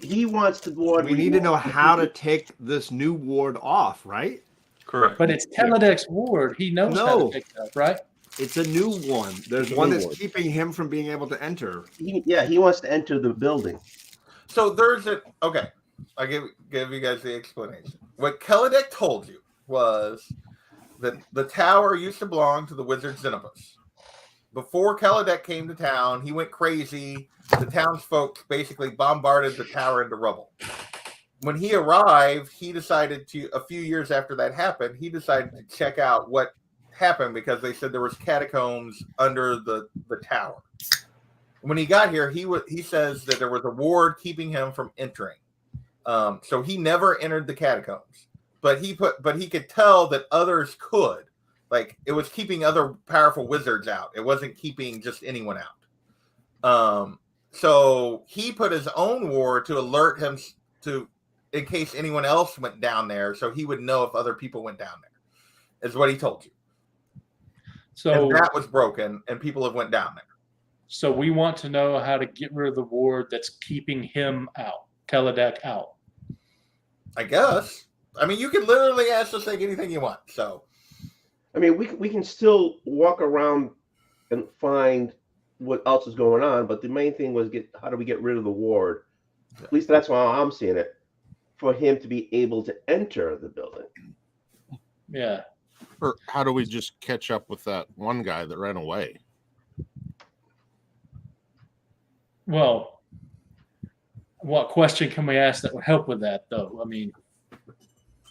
He wants the ward. We need to know how to take this new ward off, right? Correct. But it's Teledek's ward. He knows how to take it off, right? It's a new one. There's one that's keeping him from being able to enter. He wants to enter the building. So there's okay. I'll give you guys the explanation. What Teledek told you was that the tower used to belong to the wizard Xenopos. Before Teledek came to town, he went crazy. The townsfolk basically bombarded the tower into rubble. When he arrived, he decided a few years after that happened, he decided to check out what happened because they said there was catacombs under the tower. When he got here, he says that there was a ward keeping him from entering. So he never entered the catacombs, but he could tell that others could. Like, it was keeping other powerful wizards out. It wasn't keeping just anyone out. So he put his own ward to alert him in case anyone else went down there, so he would know if other people went down there, is what he told you. So and that was broken, and people have went down there. So we want to know how to get rid of the ward that's keeping him out, Teledek out. I guess. I mean, you can literally ask us like anything you want. So, I mean, we can still walk around and find what else is going on, but the main thing was how do we get rid of the ward? At least that's how I'm seeing it, for him to be able to enter the building. Yeah. Or how do we just catch up with that one guy that ran away? Well, what question can we ask that would help with that, though? I mean,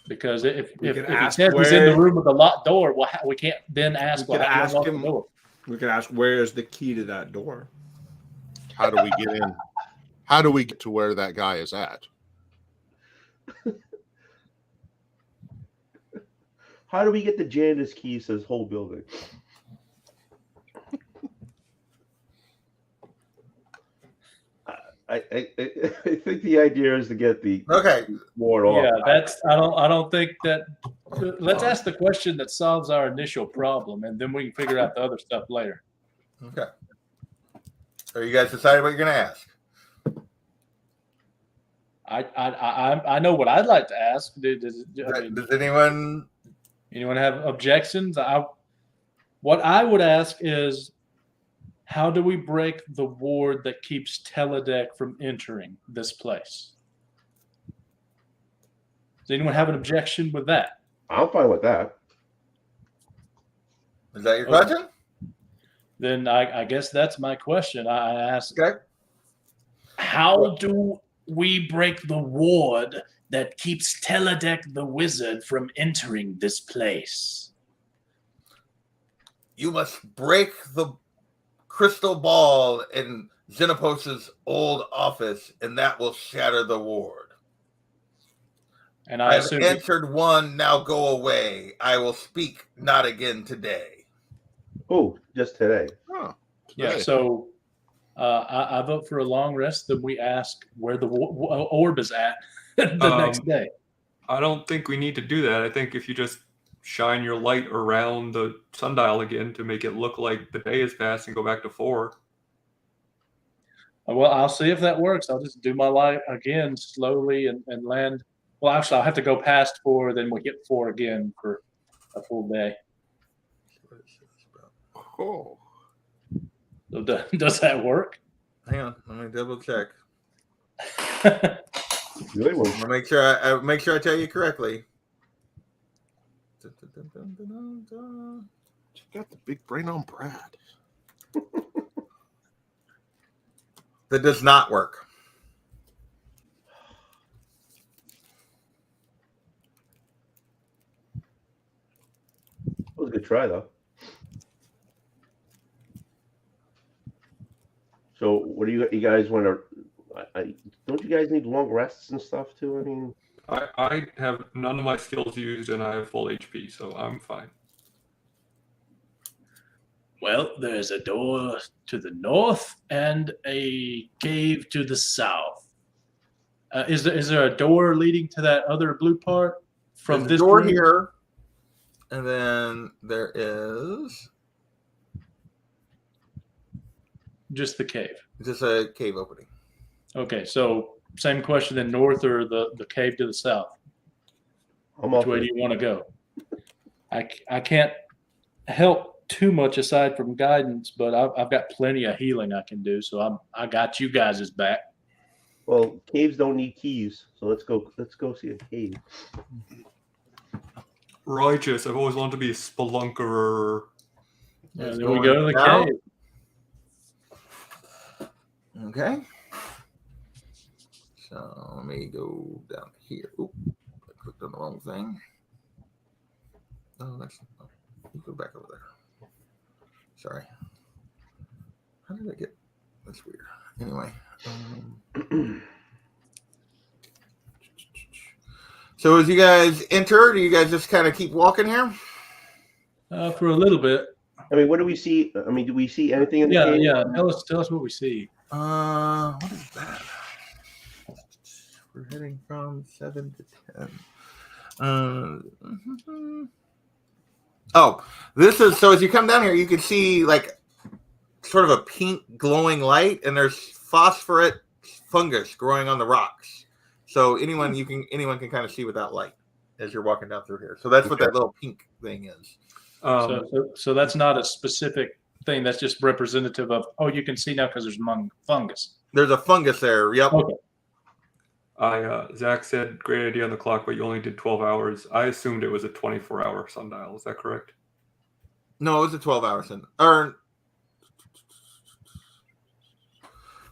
because if he says he's in the room with the locked door, well, we can't then ask. We could ask, where's the key to that door? How do we get in? How do we get to where that guy is at? How do we get the janitor's keys to this whole building? I think the idea is to get the Okay. ward off. Yeah, that's I don't think that. Let's ask the question that solves our initial problem, and then we can figure out the other stuff later. Okay. So you guys decided what you're going to ask. I know what I'd like to ask. Does Anyone have objections? What I would ask is, how do we break the ward that keeps Teledec from entering this place? Does anyone have an objection with that? I'm fine with that. Is that your question? Then I guess that's my question. I ask, Okay. how do we break the ward that keeps Teledec the wizard from entering this place? You must break the crystal ball in Xenopos's old office, and that will shatter the ward. And I I've assume answered one, now go away. I will speak not again today. Oh, just today. Oh, yeah. today. So I vote for a long rest. Then we ask where the orb is at the next day. I don't think we need to do that. I think if you just shine your light around the sundial again to make it look like the day has passed and go back to 4. Well, I'll see if that works. I'll just do my light again slowly and land. Well, actually, I'll have to go past 4, then we get 4 again for a full day. Oh. So does that work? Hang on, let me double check. Good one. I'll make sure I tell you correctly. You got the big brain on Brad. That does not work. That was a good try, though. So, what do you guys want to? Don't you guys need long rests and stuff too? I mean, I have none of my skills used and I have full HP, so I'm fine. Well, there's a door to the north and a cave to the south. Is there a door leading to that other blue part from There's this a door room? here, and then there is Just the cave. just a cave opening. Okay, so same question then, north or the cave to the south? I'm Which off way it. do you want to go? I can't help too much aside from guidance, but I've got plenty of healing I can do, so I got you guys' back. Well, caves don't need keys, so let's go. Let's go see a cave. Righteous. I've always wanted to be a spelunker. And It's then we going go to the down. cave. Okay. So let me go down here. Oop, I clicked on the wrong thing. Oh, you go back over there. Sorry. How did I get? That's weird. Anyway. So as you guys enter, do you guys just kind of keep walking here? For a little bit. I mean, what do we see? I mean, do we see anything in the Yeah, cave? yeah. Tell us what we see. What is that? We're heading from 7 to 10. Oh, this is so as you come down here, you can see like sort of a pink glowing light, and there's phosphorate fungus growing on the rocks. So anyone can kind of see with that light as you're walking down through here. So that's what that little pink thing is. So that's not a specific thing. That's just representative of, oh, you can see now because there's fungus. There's a fungus there. Yep. Okay. Zach said, great idea on the clock, but you only did 12 hours. I assumed it was a 24-hour sundial. Is that correct? No, it was a 12-hour sun. Or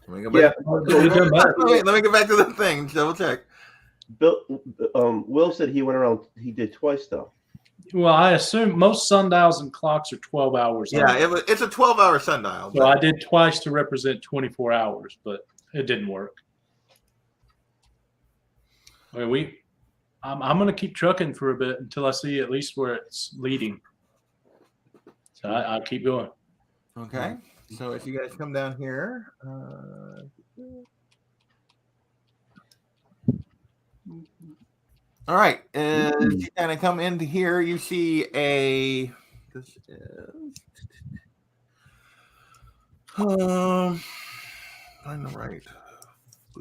let me go back. Yeah. Let me go back to the thing. Double check. Will said he went around. He did twice though. Well, I assume most sundials and clocks are 12 hours. Yeah, it's a 12-hour sundial. So I did twice to represent 24 hours, but it didn't work. I mean, I'm going to keep trucking for a bit until I see at least where it's leading. So I'll keep going. Okay. So if you guys come down here, All right. As you kind of come into here, you see a. This is. Find the right.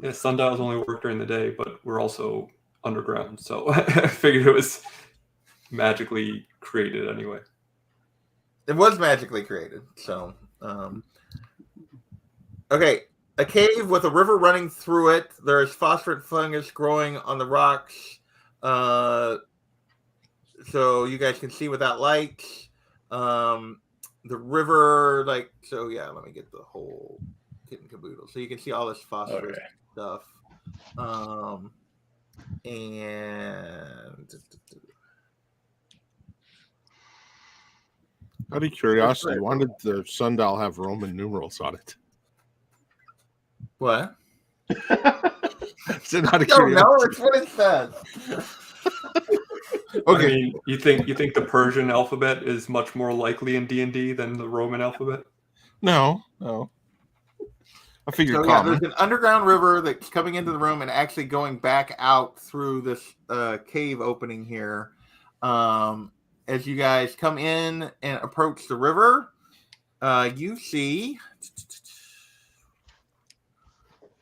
Yeah, sundials only work during the day, but we're also underground, so I figured it was magically created anyway. It was magically created. So, okay. A cave with a river running through it. There's phosphorus fungus growing on the rocks. So you guys can see without lights. The river, let me get the whole kit and caboodle. So you can see all this phosphorus stuff. And out of curiosity, why did the sundial have Roman numerals on it? What? So out of curiosity. No, it's what it says. Okay. I mean, you think the Persian alphabet is much more likely in D&D than the Roman alphabet? No. I figured there's an underground river that's coming into the room and actually going back out through this cave opening here. As you guys come in and approach the river, you see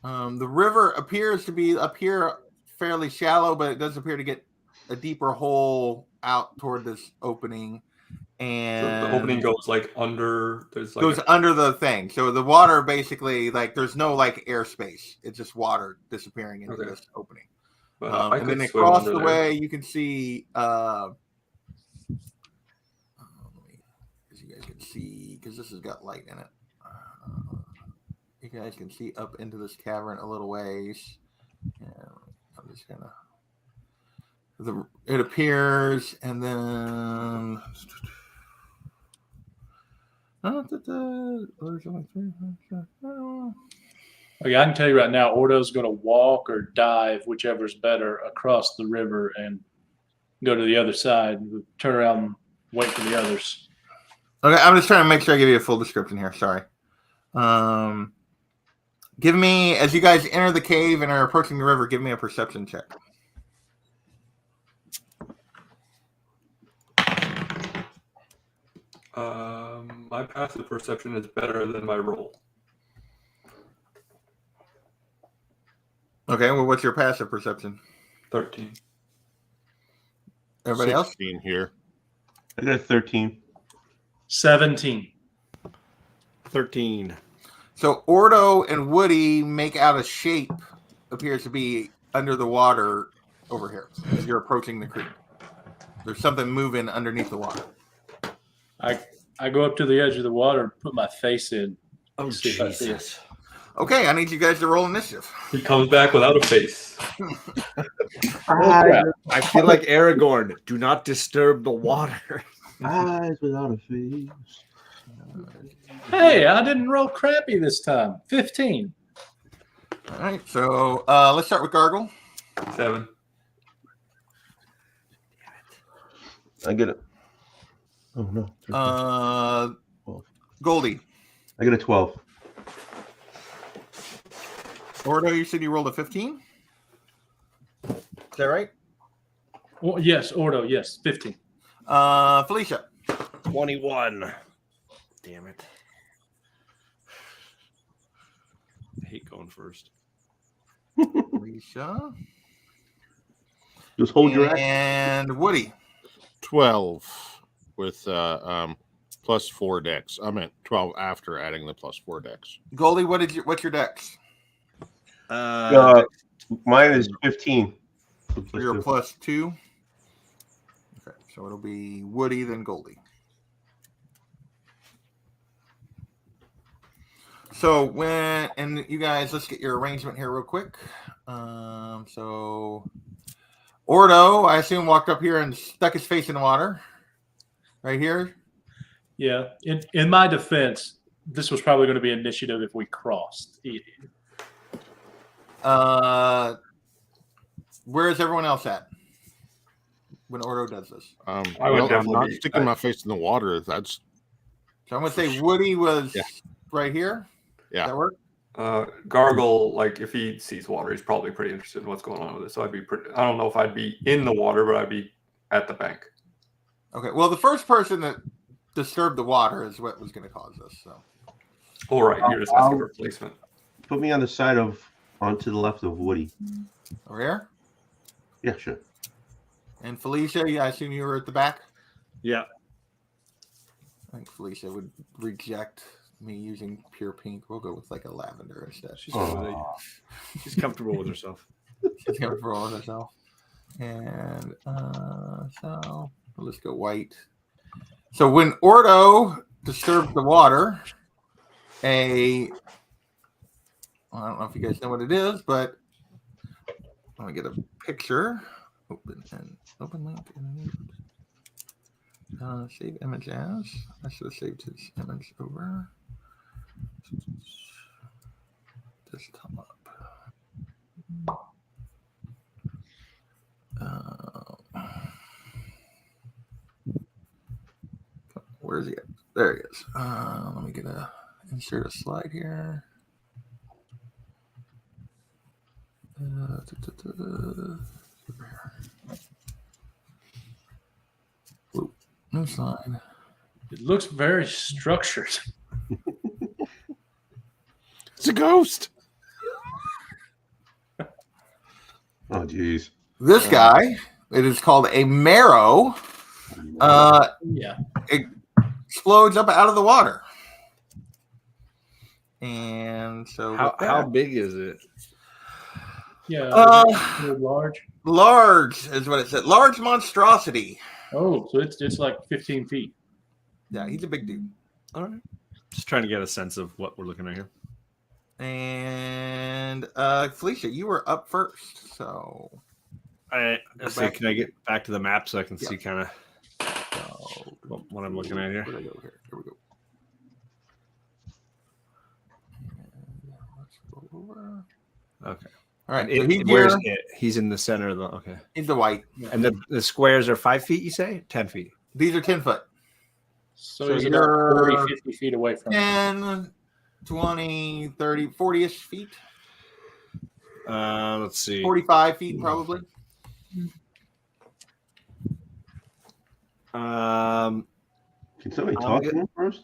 the river appears to be up here fairly shallow, but it does appear to get a deeper hole out toward this opening. And so the opening goes under. Goes under the thing. So the water basically there's no airspace. It's just water disappearing into this opening. And then across the way you can see. As you guys can see, because this has got light in it. You guys can see up into this cavern a little ways. And I'm just gonna. It appears, and then. Okay, I can tell you right now, Ordo's going to walk or dive, whichever's better, across the river and go to the other side. Turn around and wait for the others. Okay, I'm just trying to make sure I give you a full description here. Sorry. Give me, as you guys enter the cave and are approaching the river, give me a perception check. My passive perception is better than my roll. Okay, well, what's your passive perception? 13. Everybody 16 else? Here. I got 13. 17. 13. So Ordo and Woody make out a shape, appears to be under the water over here as you're approaching the creek. There's something moving underneath the water. I go up to the edge of the water and put my face in. Oh, Jesus. Okay, I need you guys to roll initiative. He comes back without a face. I feel like Aragorn. Do not disturb the water. Eyes without a face. Hey, I didn't roll crappy this time. 15. All right, so let's start with Gargle. 7. I get it. Oh no. Goldie. I get a 12. Ordo, you said you rolled a 15? Is that right? Well, yes, Ordo, yes, 15. Felicia. 21. Damn it. I hate going first. Felicia. Just hold your action. And Woody. 12 with plus 4 dex. I meant 12 after adding the plus 4 dex. Goldie, what's your dex? Mine is 15. So you're plus 2. Okay, so it'll be Woody, then Goldie. So and you guys, let's get your arrangement here real quick. So Ordo, I assume, walked up here and stuck his face in the water. Right here. Yeah. In my defense, this was probably going to be initiative if we crossed. Where is everyone else at when Ordo does this? I would I'm definitely not sticking my face in the water. That's So I'm going to say Woody was right here. Yeah. Does that work? Gargle, like if he sees water, he's probably pretty interested in what's going on with it. So I don't know if I'd be in the water, but I'd be at the bank. Okay. Well, the first person that disturbed the water is what was going to cause this. So. All right, you're just asking for replacement. Put me on the side of, onto the left of Woody. Over here? Yeah, sure. And Felicia, yeah, I assume you were at the back? Yeah. I think Felicia would reject me using pure pink. We'll go with like a lavender instead. She's comfortable with herself. She's comfortable with herself. And so let's go white. So when Ordo disturbed the water, I don't know if you guys know what it is, but let me get a picture. Open link. Save image as. I should have saved his image over. Desktop. Where is he at? There he is. Let me insert a slide here. New slide. It looks very structured. It's a ghost. Oh, geez. This guy, it is called a marrow. Yeah. It explodes up out of the water. And so How big is it? Yeah. Large. Large is what it said. Large monstrosity. Oh, so it's like 15 feet. Yeah, he's a big dude. All right. Just trying to get a sense of what we're looking at here. And Felicia, you were up first. So Let's see, can I get back to the map so I can see kind of what I'm looking at here? Where'd I go here? Here we go. And let's go over. Okay. All right. Where's it? He's in the center of the. Okay. He's the white. And the squares are 5 feet, you say? 10 feet. These are 10 foot. So he's about 40, 50 feet away from 10, 20, 30, 40-ish feet. Let's see. 45 feet probably. Can somebody talk to him first?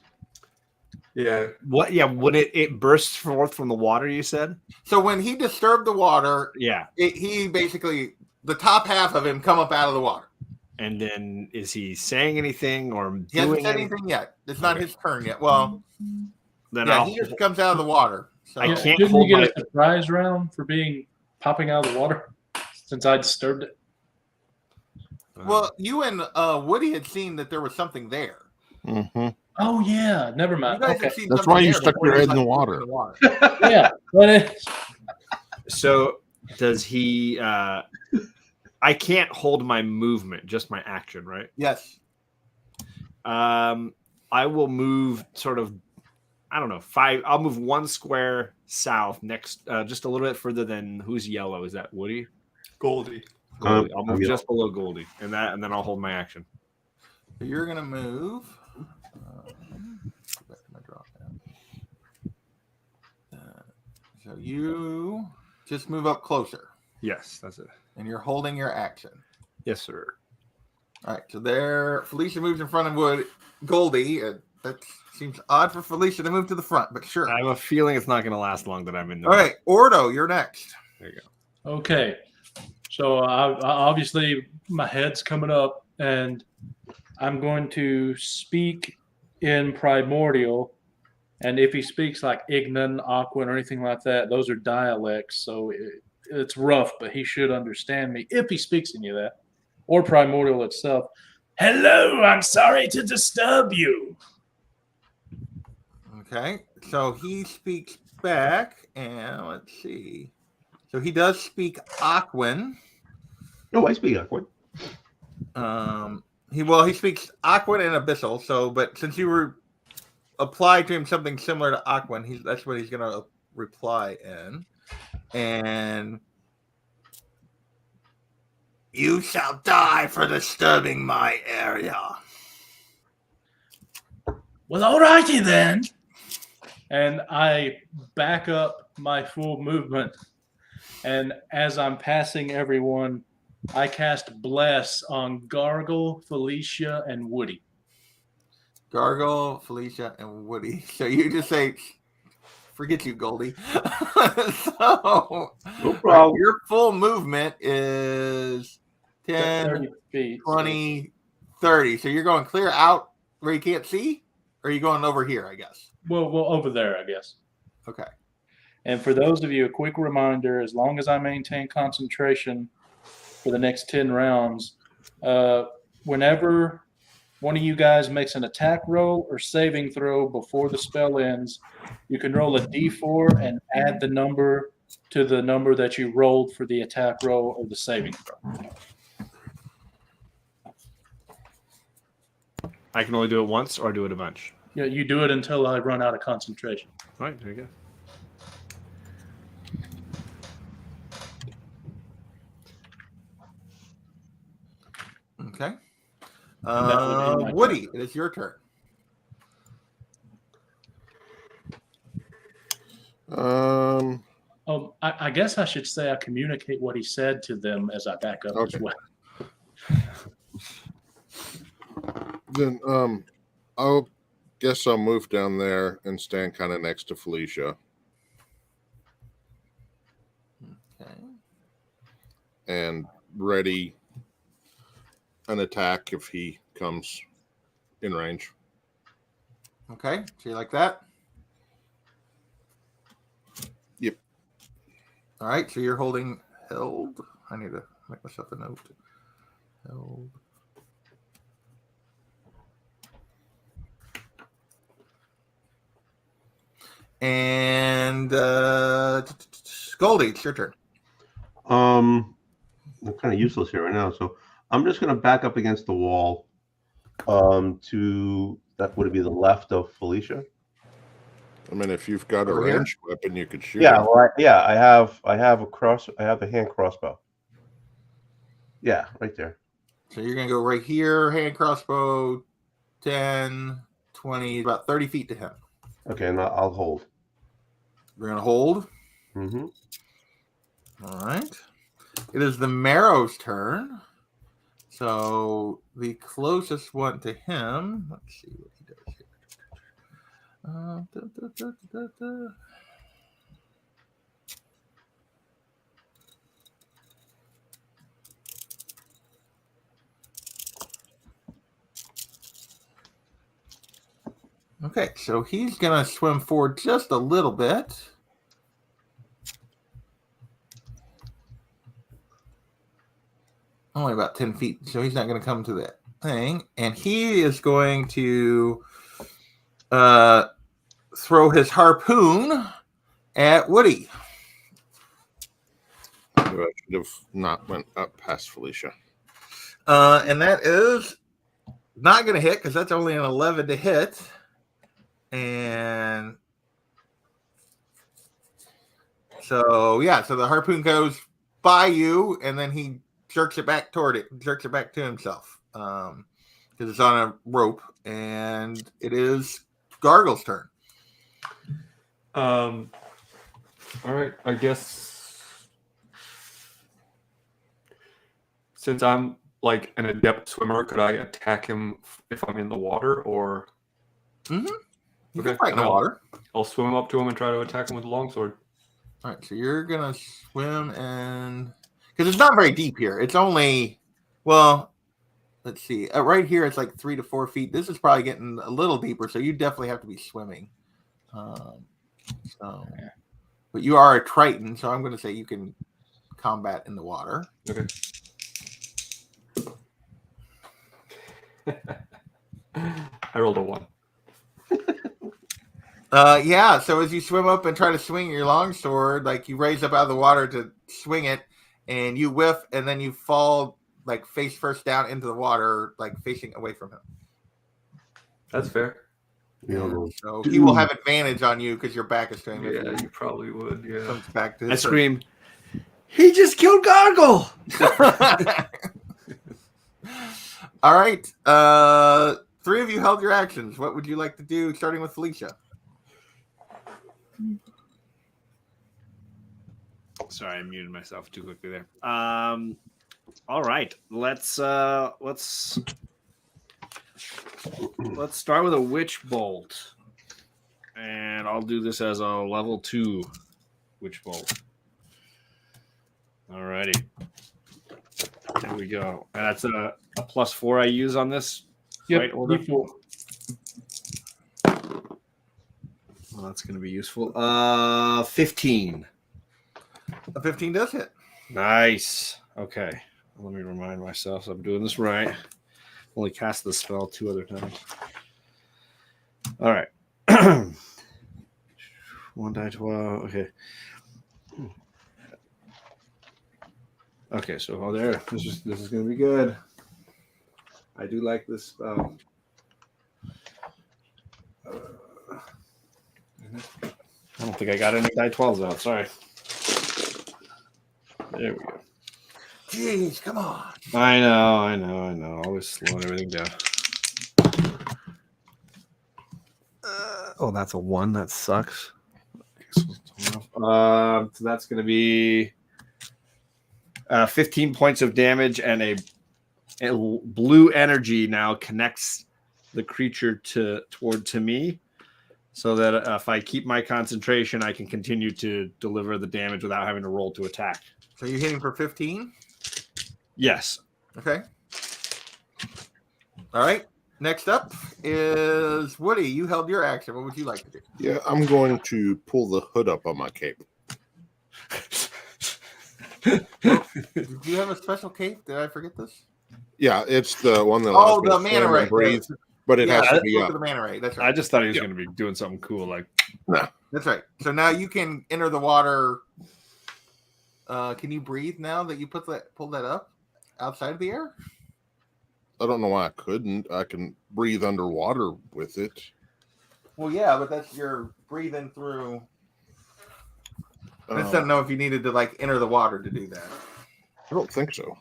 Yeah. What? Yeah. Would it burst forth from the water? You said. So when he disturbed the water, Yeah. He basically the top half of him come up out of the water. And then is he saying anything or He hasn't doing said anything yet. It's not his turn yet. Well, then yeah, he just comes out of the water. So. I can't Didn't hold you get my. a surprise round for popping out of the water since I disturbed it? Well, you and Woody had seen that there was something there. Mm-hmm. Oh yeah, never mind. You guys Okay. had seen That's something why you there stuck before your you head in the touched water. Yeah, but So does he? I can't hold my movement, just my action, right? Yes. I will move sort of. I don't know, 5. I'll move 1 square south next, just a little bit further than who's yellow. Is that Woody? Goldie. Goldie. I'll move I'm just below Goldie, and then I'll hold my action. So you're gonna move. Back to my drop down. So you just move up closer, Yes, that's it. and you're holding your action. Yes, sir. All right. So there, Felicia moves in front of Goldie. That seems odd for Felicia to move to the front, but sure. I have a feeling it's not going to last long that I'm in there. All right, Ordo, you're next. There you go. okay. So obviously my head's coming up, and I'm going to speak in primordial. And if he speaks like Ignan, Aquan, or anything like that, those are dialects. So it's rough, but he should understand me if he speaks any of that, or primordial itself. Hello, I'm sorry to disturb you. Okay, so he speaks back, and let's see. So he does speak Aquan. No, I speak Aquan. He speaks Aquan and Abyssal. So, but since you were applied to him something similar to Aquan, that's what he's going to reply in. And you shall die for disturbing my area. Well, alrighty then. And I back up my full movement, and as I'm passing everyone, I cast Bless on Gargle, Felicia, and Woody. Gargle, Felicia, and Woody. So you just say, forget you, Goldie. So No problem. your full movement is 10, 30 feet. 20, 30. So you're going clear out where you can't see? Or are you going over here, I guess? Well, over there, I guess. Okay. And for those of you, a quick reminder, as long as I maintain concentration for the next 10 rounds, whenever one of you guys makes an attack roll or saving throw before the spell ends, you can roll a d4 and add the number to the number that you rolled for the attack roll or the saving throw. I can only do it once or do it a bunch. Yeah, you do it until I run out of concentration. All right, there you go. Okay. that would be my Woody, it is your turn. I guess I should say I communicate what he said to them as I back up as Okay. well. Then I'll move down there and stand kind of next to Felicia. Okay. And ready an attack if he comes in range. Okay. So you like that? Yep. All right. So you're holding held. I need to make myself a note. Held. And Goldie, it's your turn. I'm kind of useless here right now, so I'm just going to back up against the wall. To that would be the left of Felicia. I mean, if you've got a Over here? ranged weapon, you could shoot. Yeah, him. well, I have a hand crossbow. Yeah, right there. So you're going to go right here, hand crossbow, 10, 20, about 30 feet to him. Okay, and I'll hold. We're going to hold. Mm-hmm. All right. It is the Marrow's turn. So the closest one to him, let's see what he does here. Okay, so he's going to swim forward just a little bit. Only about 10 feet, so he's not going to come to that thing. And he is going to throw his harpoon at Woody. I should have not went up past Felicia. And that is not going to hit because that's only an 11 to hit. And so, yeah, so the harpoon goes by you, and then he jerks it back to himself because it's on a rope, and it is Gargle's turn. All right, I guess since I'm like an adept swimmer, could I attack him if I'm in the water, or? Mm-hmm. You Okay, can fight in the I'll- water. I'll swim up to him and try to attack him with a longsword. All right, so you're gonna swim and because it's not very deep here. It's only, well, let's see. Right here, it's like 3 to 4 feet. This is probably getting a little deeper, so you definitely have to be swimming. But you are a Triton, so I'm going to say you can combat in the water. Okay. I rolled a 1. Yeah, so as you swim up and try to swing your longsword, like you raise up out of the water to swing it, and you whiff, and then you fall like face first down into the water, like facing away from him. That's fair. Yeah, so he will have advantage on you because your back is to him. Yeah, you probably would. Yeah. Comes back to I his screamed, "He just killed Gargle!" All right. 3 of you held your actions. What would you like to do, starting with Felicia? Sorry, I muted myself too quickly there. All right, let's start with a witch bolt, and I'll do this as a level 2 witch bolt. All righty, there we go. And that's a +4 I use on this. Yep, Right order. D4. Well, that's going to be useful. 15. A 15 does hit. Nice. Okay, let me remind myself I'm doing this right. Only cast the spell 2 other times. All right. 1d12. Okay. Okay, so there. This is going to be good. I do like this spell. I don't think I got any die-12s out. Sorry. There we go. Jeez, come on. I know. Always slowing everything down. That's a 1. That sucks. So that's going to be 15 points of damage, and a blue energy now connects the creature to me, so that if I keep my concentration, I can continue to deliver the damage without having to roll to attack. So you're hitting for 15? Yes. Okay. All right. Next up is Woody. You held your action. What would you like to do? Yeah, I'm going to pull the hood up on my cape. Do you have a special cape? Did I forget this? Yeah, it's the one that allows me the to manta swim and ray. breathe, but it has to be look up. at the manta ray. That's right. I just thought he was going to be doing something cool, like That's right. So now you can enter the water. Can you breathe now that you pull that up outside of the air? I don't know why I couldn't. I can breathe underwater with it. Well, yeah, but that's your breathing through. I just don't know if you needed to like enter the water to do that. I don't think so.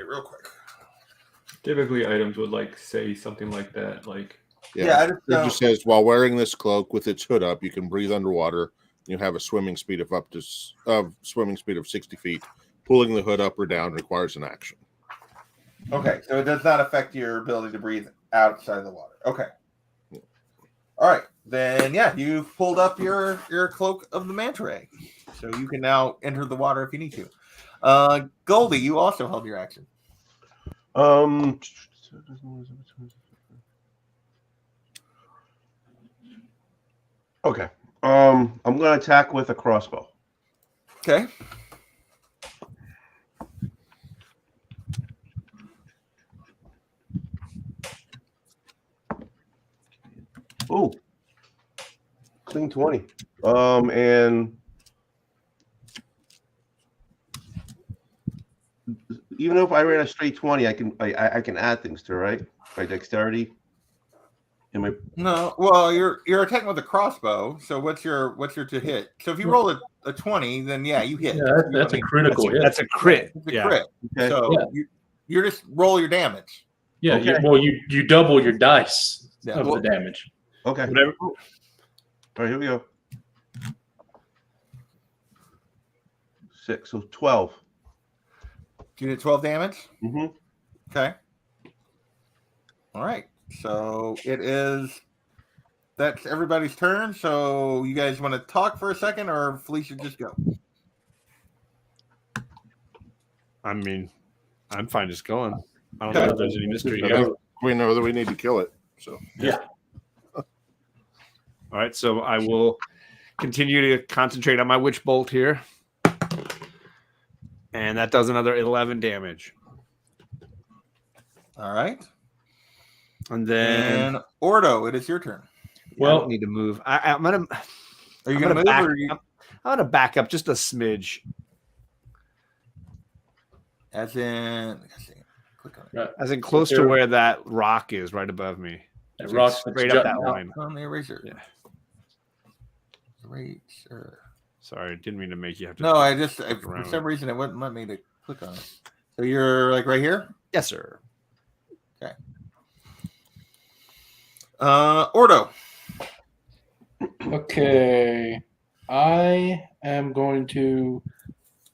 Real quick. Typically, items would like say something like that, like Yeah, I it just says while wearing this cloak with its hood up, you can breathe underwater. You have a swimming speed of 60 feet. Pulling the hood up or down requires an action. Okay, so it does not affect your ability to breathe outside the water. Okay. All right, then you've pulled up your cloak of the manta ray, so you can now enter the water if you need to. Goldie, you also held your action. Okay. I'm gonna attack with a crossbow. Okay. Ooh. Clean 20. And even if I ran a straight 20, I can add things to it, right? By dexterity. No, well, you're attacking with a crossbow. So what's your to hit? So if you roll a 20, then you hit. Yeah, that's a critical hit. that's a crit. It's a crit. Okay. So you just roll your damage. Yeah, Okay. you double your dice of the damage. Okay. Whatever. All right, here we go. 6, so 12. You did 12 damage? Mm-hmm. Okay. All right. So that's everybody's turn. So you guys want to talk for a second, or Felicia just go? I mean, I'm fine just going. I don't know if there's any mystery I here. think we know that we need to kill it. So All right, so I will continue to concentrate on my witch bolt here. And that does another 11 damage. All right. And then And Ordo, it is your turn. I don't need to move. I'm gonna. Are you I'm going to move? back, Or are you... I'm gonna back up just a smidge, As in, click on it. as in close to where that rock is, right above me. That rock Straight up that line. On the eraser. Yeah. Eraser. Sorry, didn't mean to make you have to. No, for around some reason it wouldn't let me to click on it. So you're like right here? Yes, sir. Ordo. Okay. I am going to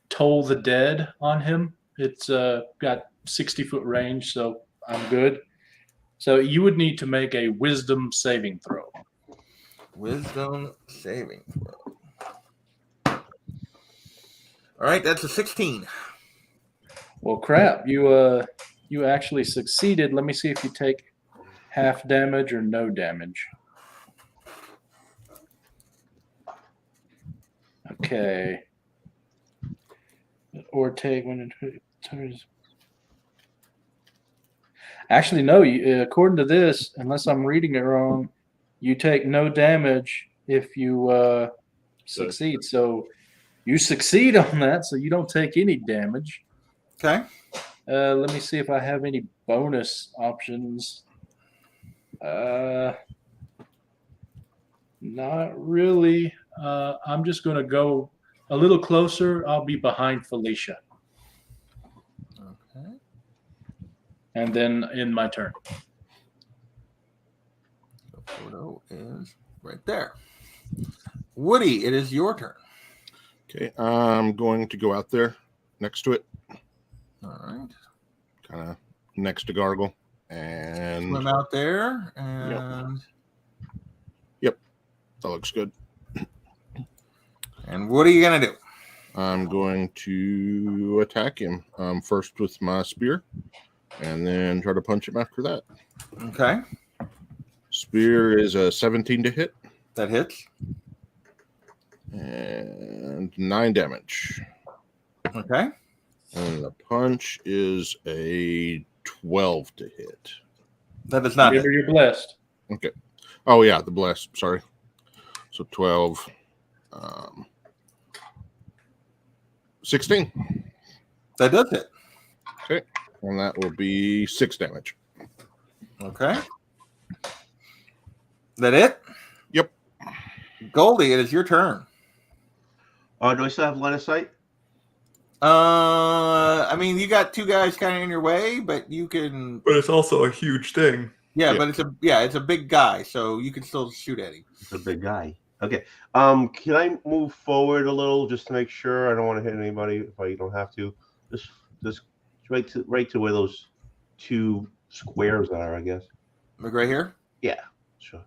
toll the dead on him. It's got 60-foot range, so I'm good. So you would need to make a wisdom saving throw. Wisdom saving throw. All right, that's a 16. Well, crap. You actually succeeded. Let me see if you take half damage or no damage. Okay. Or take when it turns. Actually, no. According to this, unless I'm reading it wrong, you take no damage if you succeed. So you succeed on that, so you don't take any damage. Okay. Let me see if I have any bonus options. Not really. I'm just going to go a little closer. I'll be behind Felicia. Okay. And then in my turn. The photo is right there. Woody, it is your turn. Okay, I'm going to go out there next to it. All right. Kind of next to Gargle. And Swim out there. And Yep. That looks good. And what are you going to do? I'm going to attack him first with my spear and then try to punch him after that. Okay. Spear is a 17 to hit. That hits. And 9 damage. Okay. And the punch is a 12 to hit. That does not hit. Remember, you're blessed. Okay. Oh, yeah, the bless. Sorry. So 12. 16. That does hit. Okay. And that will be 6 damage. Okay. That it? Yep. Goldie, it is your turn. Do I still have line of sight? I mean, you got two guys kind of in your way, but you can. But it's also a huge thing. Yeah, but it's a big guy, so you can still shoot at him. It's a big guy. Okay. Can I move forward a little just to make sure? I don't want to hit anybody if I don't have to. Just right to where those two squares are, I guess. Look right here. Yeah, sure.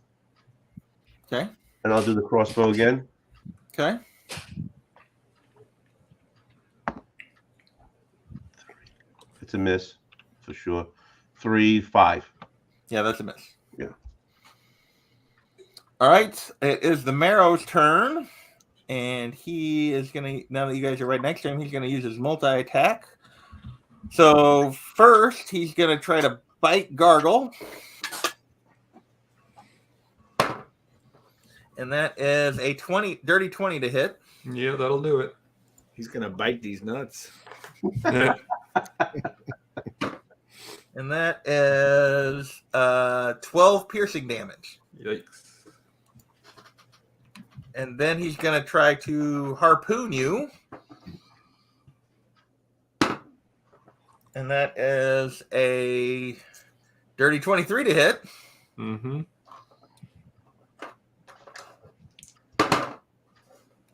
Okay. And I'll do the crossbow again. Okay. It's a miss for sure. 3, 5. Yeah, that's a miss. Yeah. All right. It is the Marrow's turn. And he is going to, now that you guys are right next to him, he's going to use his multi-attack. So first, he's going to try to bite Gargle. And that is a dirty 20 to hit. Yeah, that'll do it. He's gonna bite these nuts. And that is 12 piercing damage. Yikes. And then he's going to try to harpoon you. And that is a dirty 23 to hit. Mm-hmm.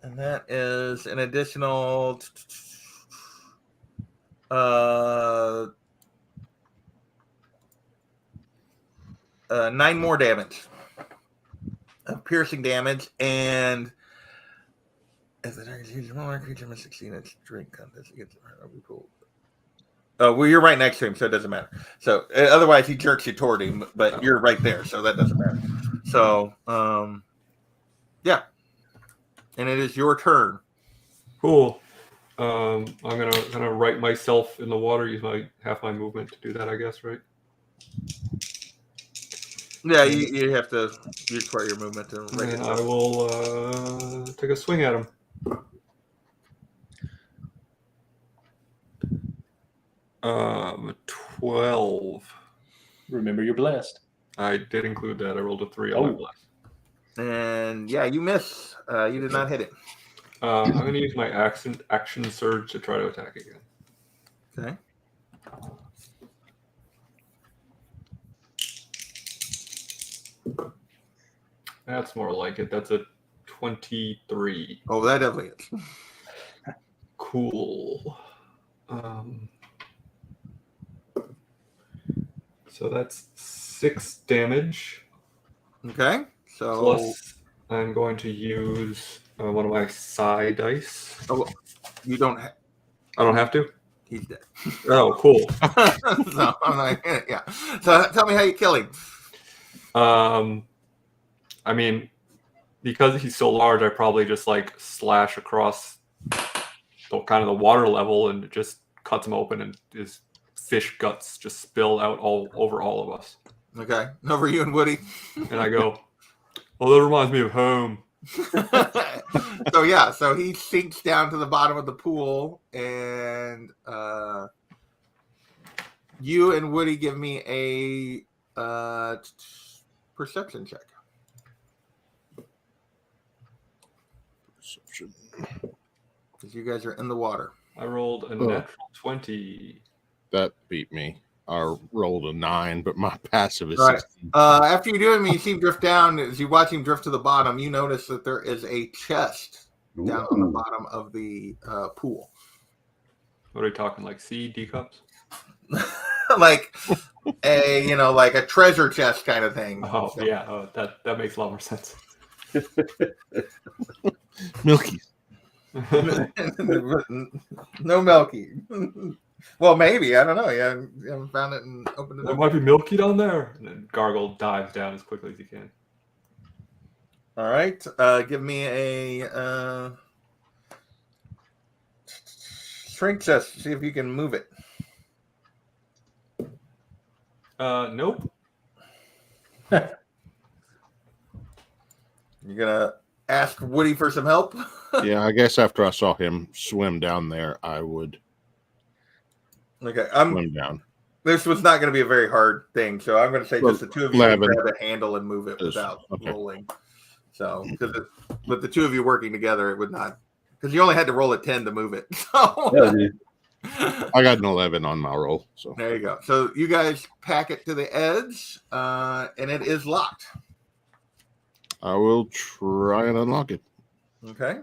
And that is an additional 9 more damage of piercing damage. And if the target uses one more creature must succeed in its drink contest against him, that'll be cool. Well, you're right next to him, so it doesn't matter. So otherwise, he jerks you toward him, but you're right there, so that doesn't matter. So, yeah. And it is your turn. Cool. I'm gonna right myself in the water. Use my half my movement to do that. I guess, right? Yeah, you have to use part of your movement to right And yourself. I will take a swing at him. 12. Remember, you're blessed. I did include that. I rolled a 3 on my blast. And yeah, you miss. You did not hit it. I'm going to use my action surge to try to attack again. Okay. That's more like it. That's a 23. Oh, that definitely is. Cool. So that's 6 damage. Okay. So Plus, I'm going to use one of my psi dice. you don't. I don't have to? He's dead. Oh, cool. So I'm like, yeah. So tell me how you kill him. I mean, because he's so large, I probably just like slash across kind of the water level and it just cuts him open, and his fish guts just spill out all over all of us. Okay. Over you and Woody. And I go, well, that reminds me of home. So yeah, so he sinks down to the bottom of the pool, and you and Woody give me a perception check. Perception. Because you guys are in the water. I rolled a natural 20. That beat me. I rolled a 9, but my passive is Right. 16. After you do it, you see him drift down. As you watch him drift to the bottom, you notice that there is a chest down on the bottom of the pool. What are we talking, like D cups? Like like a treasure chest kind of thing. Oh, So- yeah. Oh, that makes a lot more sense. Milky. No Milky. Well, maybe. I don't know. You haven't found it and opened it There up. might be Milky down there. And then Gargle dives down as quickly as he can. All right. Give me a strength test. See if you can move it. Nope. You're gonna ask Woody for some help. Yeah, I guess after I saw him swim down there, I would Okay. swim down. This was not going to be a very hard thing, so I'm going to say just the two of you 11. grab a handle and move it without rolling. So, because with the two of you working together, it would not. Because you only had to roll a 10 to move it. So Yeah, dude. I got an 11 on my roll. So there you go. So you guys pack it to the edge, and it is locked. I will try and unlock it. Okay.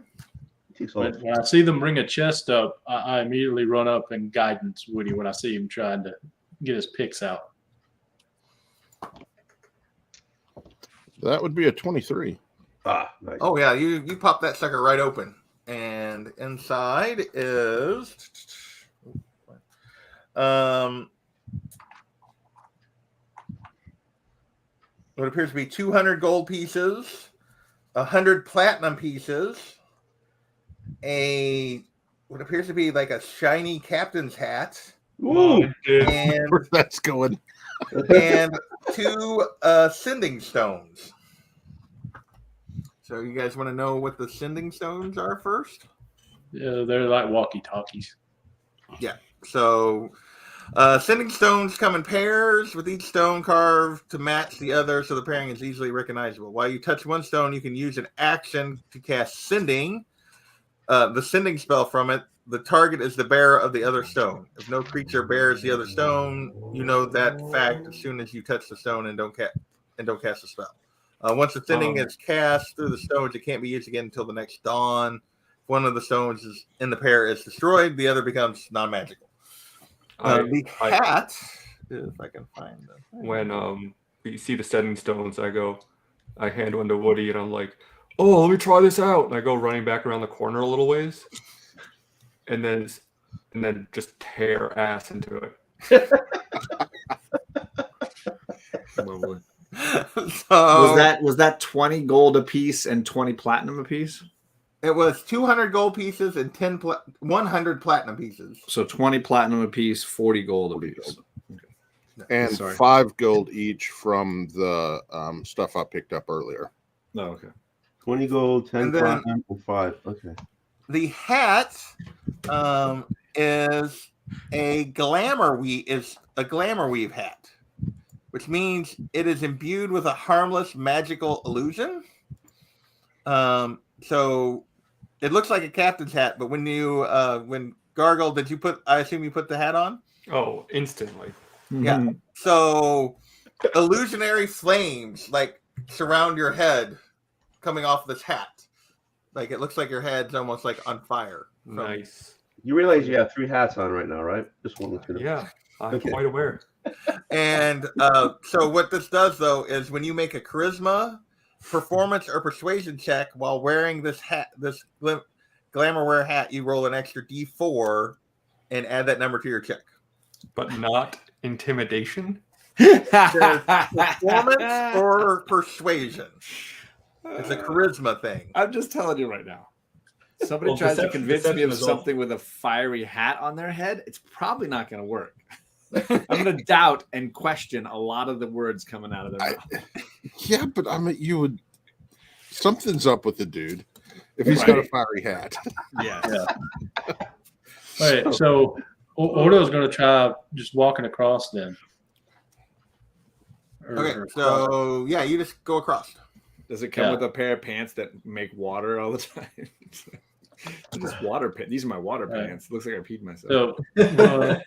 When I see them bring a chest up, I immediately run up and guidance Woody when I see him trying to get his picks out. That would be a 23. Ah, nice. Oh yeah, you pop that sucker right open, and inside is what appears to be 200 gold pieces, 100 platinum pieces, what appears to be like a shiny captain's hat, Ooh. and Where that's going. and 2 sending stones. So you guys want to know what the sending stones are first? Yeah, they're like walkie-talkies. So sending stones come in pairs, with each stone carved to match the other, so the pairing is easily recognizable. While you touch one stone, you can use an action to cast sending. The sending spell from it. The target is the bearer of the other stone. If no creature bears the other stone, you know that fact as soon as you touch the stone and don't cast the spell. Once the sending is cast through the stones, it can't be used again until the next dawn. If one of the stones is in the pair is destroyed, the other becomes non-magical. The hat, if I can find them. When we see the setting stones, I hand one to Woody, and I'm like, oh, let me try this out. And I go running back around the corner a little ways, and then just tear ass into it. Lovely. So Was that 20 gold a piece and 20 platinum a piece? it was 200 gold pieces and 100 platinum pieces. So 20 platinum a piece, 40 gold a piece. And Sorry. 5 gold each from the stuff I picked up earlier. Oh, okay. 20 gold, 10 And then- platinum, and 5. Okay. The hat is a glamour weave hat, which means it is imbued with a harmless magical illusion. So it looks like a captain's hat, but when Gargle, I assume you put the hat on? Oh, instantly. Yeah. Mhm. So illusionary flames like surround your head coming off this hat. Like it looks like your head's almost like on fire. Nice. You realize you have 3 hats on right now, right? Just one. Yeah, I'm Okay. quite aware. And so what this does though is when you make a charisma, performance, or persuasion check while wearing this hat, this glamourware hat, you roll an extra D4 and add that number to your check. But not intimidation. Performance or persuasion. It's a charisma thing. I'm just telling you right now. Somebody tries to convince me of something with a fiery hat on their head, it's probably not going to work. I'm going to doubt and question a lot of the words coming out of their mouth. Yeah, but I mean, you would. Something's up with the dude if he's got a fiery hat. Yeah. All right, so Ordo's going to try just walking across then. Okay, so yeah, you just go across. Does it come with a pair of pants that make water all the time? Just water pants. These are my water pants. Looks like I peed myself. So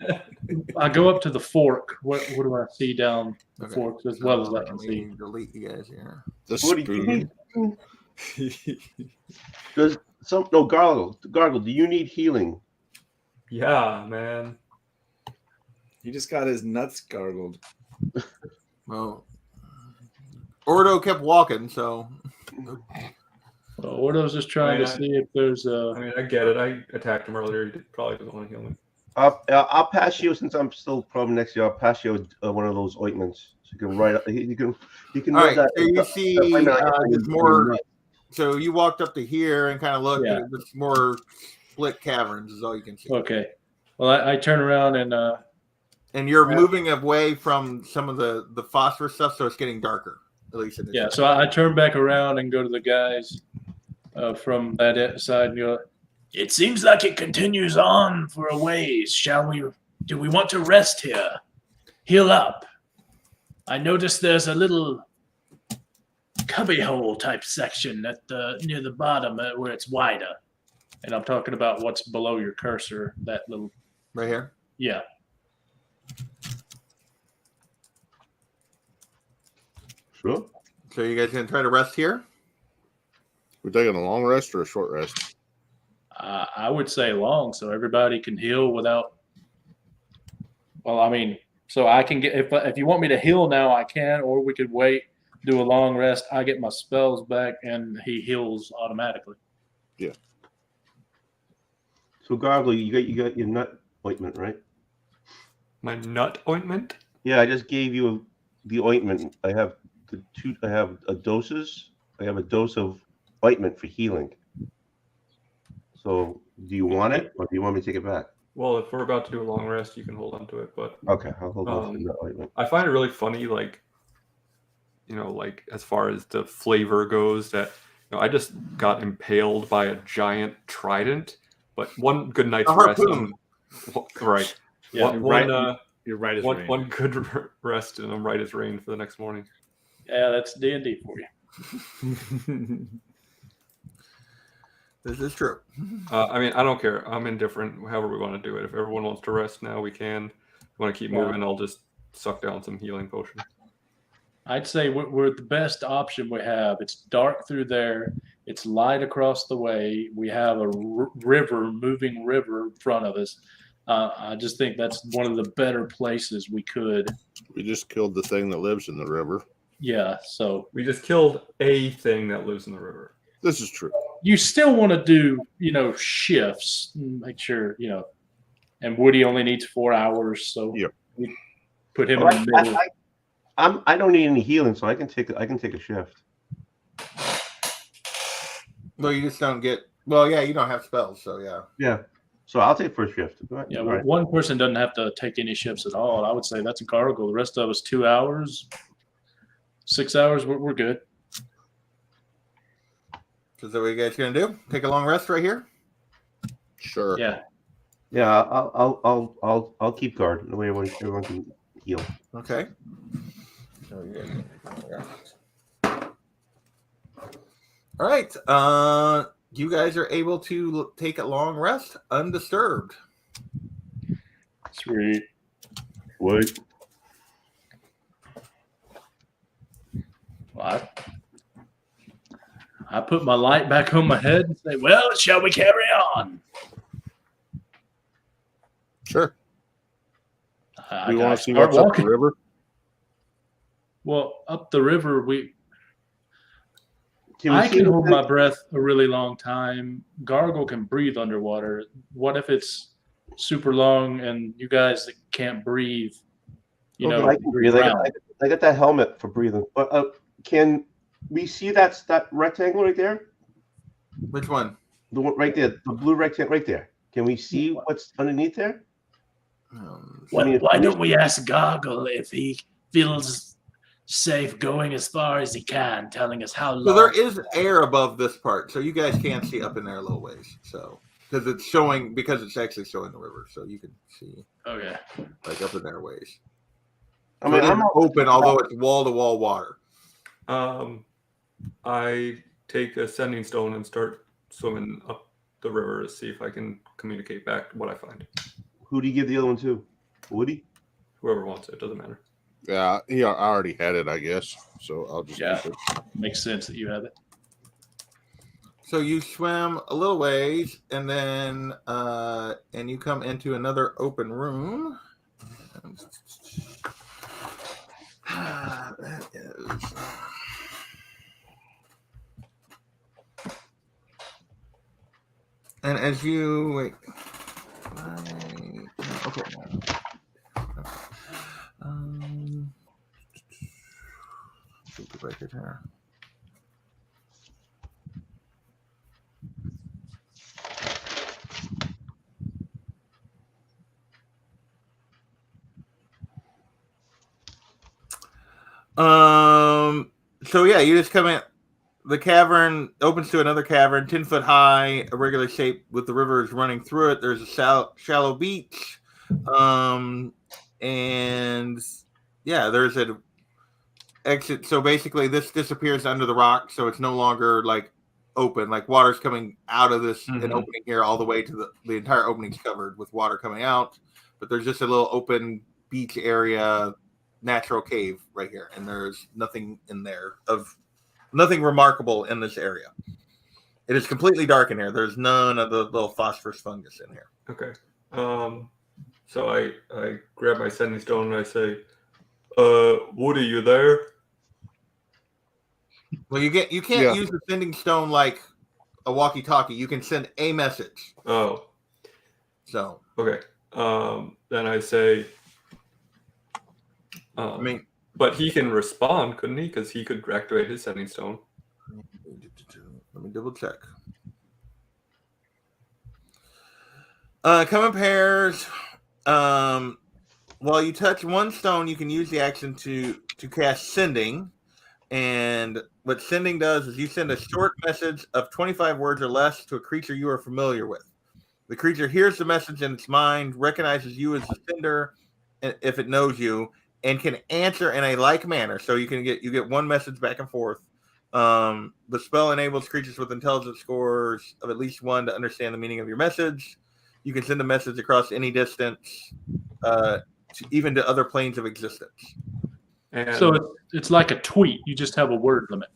I go up to the fork. What do I see down the fork as well as I can see? Delete you guys here. The spoon. Does Gargle? Do you need healing? Yeah, man. He just got his nuts gargled. Well, Ordo kept walking, so. Well, Ordo's just trying to see if there's a. I mean, I get it. I attacked him earlier. He probably doesn't want to heal me. I'll pass you, since I'm still probably next year. I'll pass you one of those ointments. So you can write up. You can. All right. that, so you see, there's more. So you walked up to here and kind of looked. Yeah. There's more split caverns. Is all you can see. Okay. Well, I turn around and you're moving away from some of the phosphorus stuff, so it's getting darker. At least it is. Yeah. So I turn back around and go to the guys from that side and go. It seems like it continues on for a ways. Shall we? Do we want to rest here? Heal up. I noticed there's a little cubbyhole type section at near the bottom where it's wider, and I'm talking about what's below your cursor. That little right here. Yeah. Sure. So you guys gonna try to rest here? We're taking a long rest or a short rest? I would say long, so everybody can heal without. Well, I mean, so I can get if you want me to heal now, I can, or we could wait, do a long rest. I get my spells back, and he heals automatically. Yeah. So Gargle, you got your nut ointment, right? My nut ointment? Yeah, I just gave you the ointment. I have I have a doses. I have a dose of ointment for healing. So, do you want it, or do you want me to take it back? Well, if we're about to do a long rest, you can hold on to it. But okay, I'll hold on to the ointment. I find it really funny, like, you know, like as far as the flavor goes, that I just got impaled by a giant trident, but one good night's rest. Right. Yeah, you're right as rain. One good rest, and I'm right as rain for the next morning. Yeah, that's D&D for you. This is true. I mean, I don't care. I'm indifferent. However we want to do it. If everyone wants to rest now, we can. If we want to keep moving, I'll just suck down some healing potion. I'd say we're the best option we have. It's dark through there. It's light across the way. We have a moving river in front of us. I just think that's one of the better places we could. We just killed the thing that lives in the river. Yeah, so. We just killed a thing that lives in the river. This is true. You still want to do, shifts. Make sure, and Woody only needs 4 hours, so we put him in the middle. I don't need any healing, so I can take a shift. Well, you just don't get. Well, yeah, you don't have spells, so yeah. Yeah. So I'll take first shift. Yeah, well, one person doesn't have to take any shifts at all. I would say that's a Gargle. The rest of us 2 hours, 6 hours. We're good. So is that what you guys gonna do? Take a long rest right here? Sure. Yeah. Yeah, I'll keep guard. The way everyone can heal. Okay. All right. You guys are able to take a long rest undisturbed. Sweet. Wait. Well, I put my light back on my head and say, well, shall we carry on? Sure. I We want to see start what's up walking. the river. Well, up the river, Can we I see can hold anything? my breath a really long time. Gargle can breathe underwater. What if it's super long and you guys that can't breathe, I can breathe. drown? I got that helmet for breathing. But can we see that rectangle right there? Which one? The one right there, the blue rectangle right there. Can we see what's underneath there? Why don't we ask Gargle if he feels safe going as far as he can, telling us how long? So there is air above this part, so you guys can see up in there a little ways. So because it's actually showing the river, so you can see. Okay. Like up in there ways. I mean, I'm open, although it's wall to wall water. I take a sending stone and start swimming up the river to see if I can communicate back what I find. Who do you give the other one to? Woody? Whoever wants it, doesn't matter. Yeah, I already had it, I guess. So I'll just keep it. Makes sense that you have it. So you swim a little ways, and then and you come into another open room. That is. And as you wait, okay. Right here. So yeah, you just come in. The cavern opens to another cavern, 10 foot high, irregular shape with the rivers running through it. There's a shallow beach. And yeah, there's an exit. So basically this disappears under the rock. So it's no longer like open, like water's coming out of this and opening here all the way to the entire opening's covered with water coming out. But there's just a little open beach area, natural cave right here. And there's nothing in there nothing remarkable in this area. It is completely dark in here. There's none of the little phosphorus fungus in here. Okay. So I grab my sending stone and I say, Woody, you there? Well, you can't use the sending stone like a walkie-talkie. You can send a message. Oh. So. Okay. Then I say, but he can respond, couldn't he? Because he could activate his sending stone. Let me double check. Come in pairs. While you touch one stone, you can use the action to cast sending. And what sending does is you send a short message of 25 words or less to a creature you are familiar with. The creature hears the message in its mind, recognizes you as the sender if it knows you, and can answer in a like manner. So you get one message back and forth. The spell enables creatures with intelligence scores of at least 1 to understand the meaning of your message. You can send a message across any distance, even to other planes of existence. And so it's like a tweet. You just have a word limit.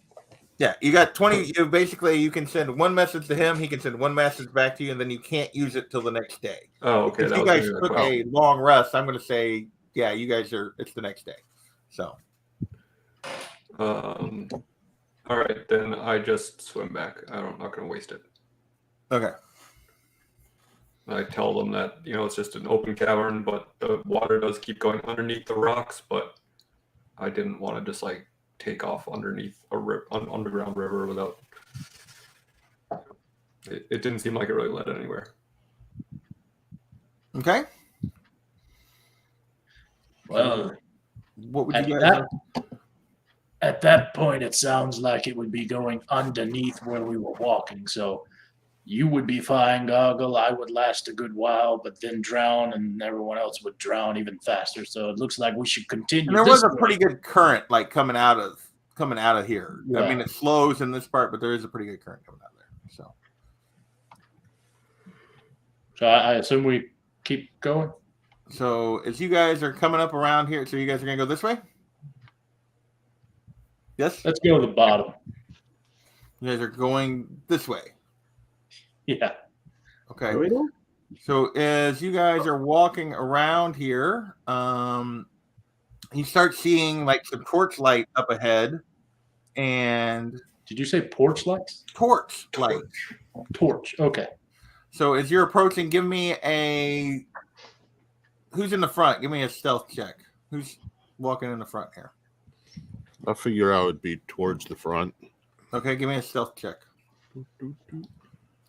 Yeah, you got 20. You can send one message to him. He can send one message back to you, and then you can't use it till the next day. Oh, okay. If you guys took a long rest, I'm going to say, yeah, you guys it's the next day. So. All right, then I just swim back. I'm not going to waste it. Okay. I tell them that, it's just an open cavern, but the water does keep going underneath the rocks, but I didn't want to just take off underneath an underground river without. It didn't seem like it really led anywhere. Okay. Well, what would you guys? At that point, it sounds like it would be going underneath where we were walking. So you would be fine, Goggle. I would last a good while, but then drown, and everyone else would drown even faster. So it looks like we should continue. And there was a pretty good current coming out of here. Yeah. I mean, it slows in this part, but there is a pretty good current coming out of there. So I assume we keep going. So as you guys are coming up around here, so you guys are gonna go this way? Yes. Let's go to the bottom. You guys are going this way. Yeah. Okay. Where we go? So as you guys are walking around here, you start seeing like some torch light up ahead, and Did you say porch lights? torch light. Torch. Okay. So as you're approaching, give me who's in the front? Give me a stealth check. Who's walking in the front here? I figure I would be towards the front. Okay, give me a stealth check.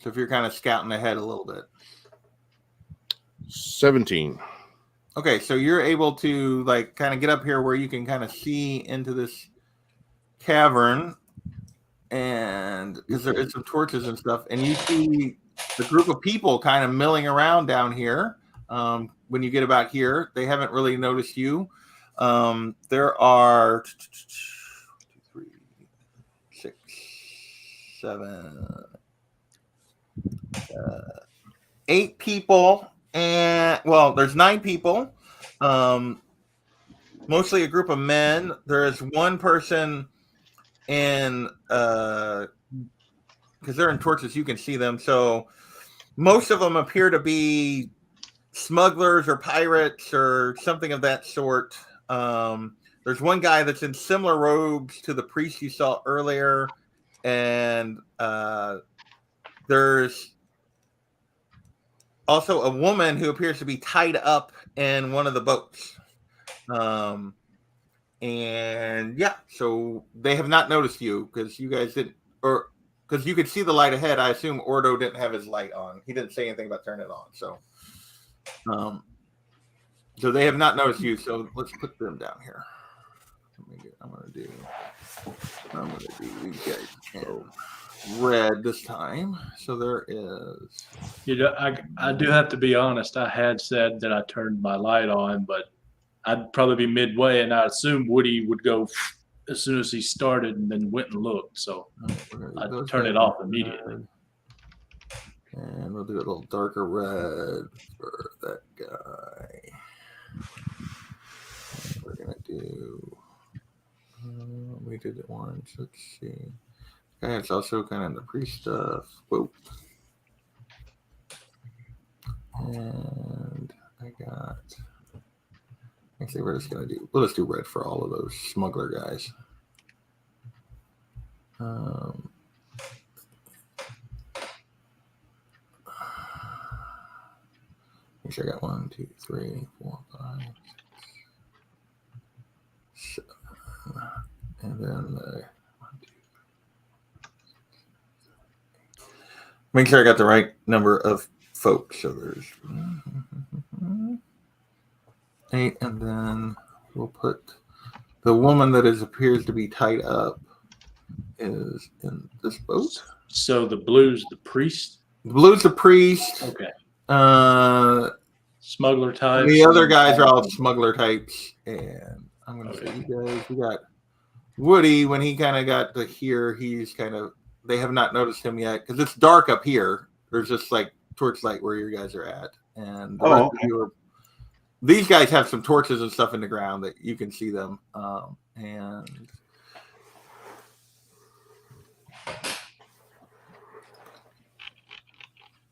So if you're kind of scouting ahead a little bit. 17. Okay, so you're able to like kind of get up here where you can kind of see into this cavern, and because there is some torches and stuff, and you see the group of people kind of milling around down here. When you get about here, they haven't really noticed you. There are 2, 3, 6, 7, 8 people, and well, there's 9 people. Mostly a group of men. There is one person in because they're in torches, you can see them. So most of them appear to be smugglers or pirates or something of that sort. There's one guy that's in similar robes to the priest you saw earlier, and there's also a woman who appears to be tied up in one of the boats. And yeah, so they have not noticed you because you guys didn't, or because you could see the light ahead. I assume Ordo didn't have his light on. He didn't say anything about turning it on. So they have not noticed you. So let's put them down here. I'm gonna do these guys in red this time. So there is. You know, I do have to be honest. I had said that I turned my light on, but I'd probably be midway, and I assumed Woody would go as soon as he started, and then went and looked. So I'd turn it off immediately. And we'll do a little darker red for that guy. And we're gonna do. We did it once. Let's see. Okay, it's also kind of the priest stuff. Whoa. And I got. Actually, we're just gonna do. We'll just do red for all of those smuggler guys. Make sure I got 1, 2, 3, 4, 5, 6, 7, and then 1, 2. Make sure I got the right number of folks. So there's 8, and then we'll put the woman that appears to be tied up is in this boat. So the blue's the priest. The blue's the priest. Okay. The Smuggler types. other guys are all smuggler types, and I'm gonna say you guys. We got Woody when he kind of got to here. He's kind of they have not noticed him yet because it's dark up here. There's just like torchlight where you guys are at, and the rest of you are. These guys have some torches and stuff in the ground that you can see them, and.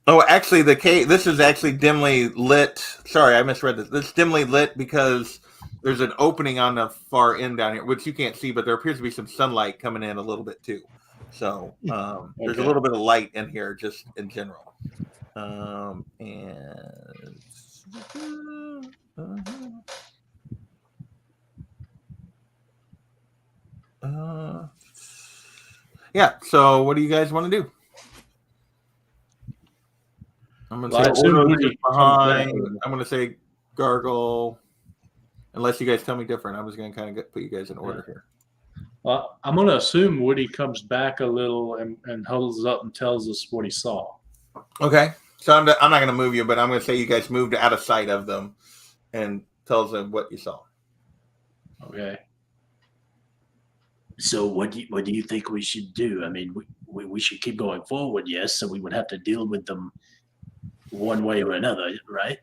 Oh, actually, the cave. This is actually dimly lit. Sorry, I misread this. This is dimly lit because there's an opening on the far end down here, which you can't see, but there appears to be some sunlight coming in a little bit too. So there's a little bit of light in here, just in general. Yeah. So, what do you guys want to do? I'm gonna say behind. I'm gonna say gargle, unless you guys tell me different. I was gonna kind of put you guys in order here. Well, I'm gonna assume Woody comes back a little and holds up and tells us what he saw. Okay, so I'm not gonna move you, but I'm gonna say you guys moved out of sight of them, and tells them what you saw. Okay. So what do you think we should do? I mean, we should keep going forward, yes. So we would have to deal with them one way or another, right?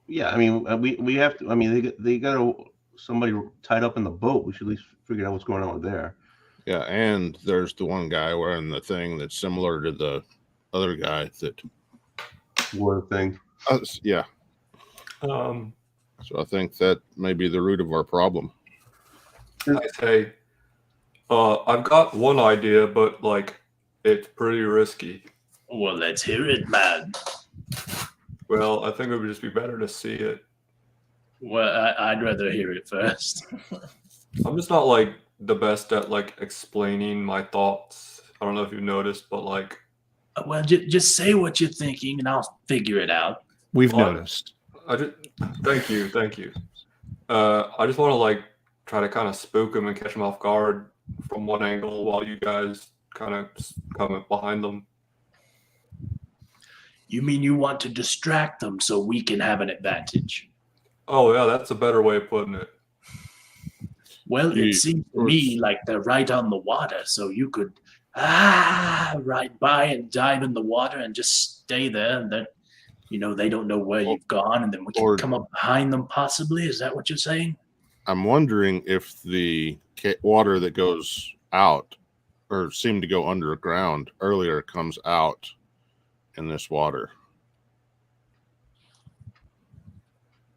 Yeah, I mean, we have to. I mean, they got somebody tied up in the boat. We should at least figure out what's going on there. Yeah, and there's the one guy wearing the thing that's similar to the other guy that. One thing. Yeah. So I think that may be the root of our problem. I say, I've got one idea, but like, it's pretty risky. Well, let's hear it, man. Well, I think it would just be better to see it. Well, I'd rather hear it first. I'm just not like the best at like explaining my thoughts. I don't know if you've noticed, but like, Well, just say what you're thinking, and I'll figure it out. We've Well, noticed. thank you. I just want to like try to kind of spook him and catch him off guard from one angle while you guys kind of come behind them. You mean you want to distract them so we can have an advantage? Oh yeah, that's a better way of putting it. Well, it seems to me like they're right on the water, so you could right by and dive in the water and just stay there, and then they don't know where you've gone, and then we can come up behind them possibly. Is that what you're saying? I'm wondering if the water that goes out or seemed to go underground earlier comes out in this water.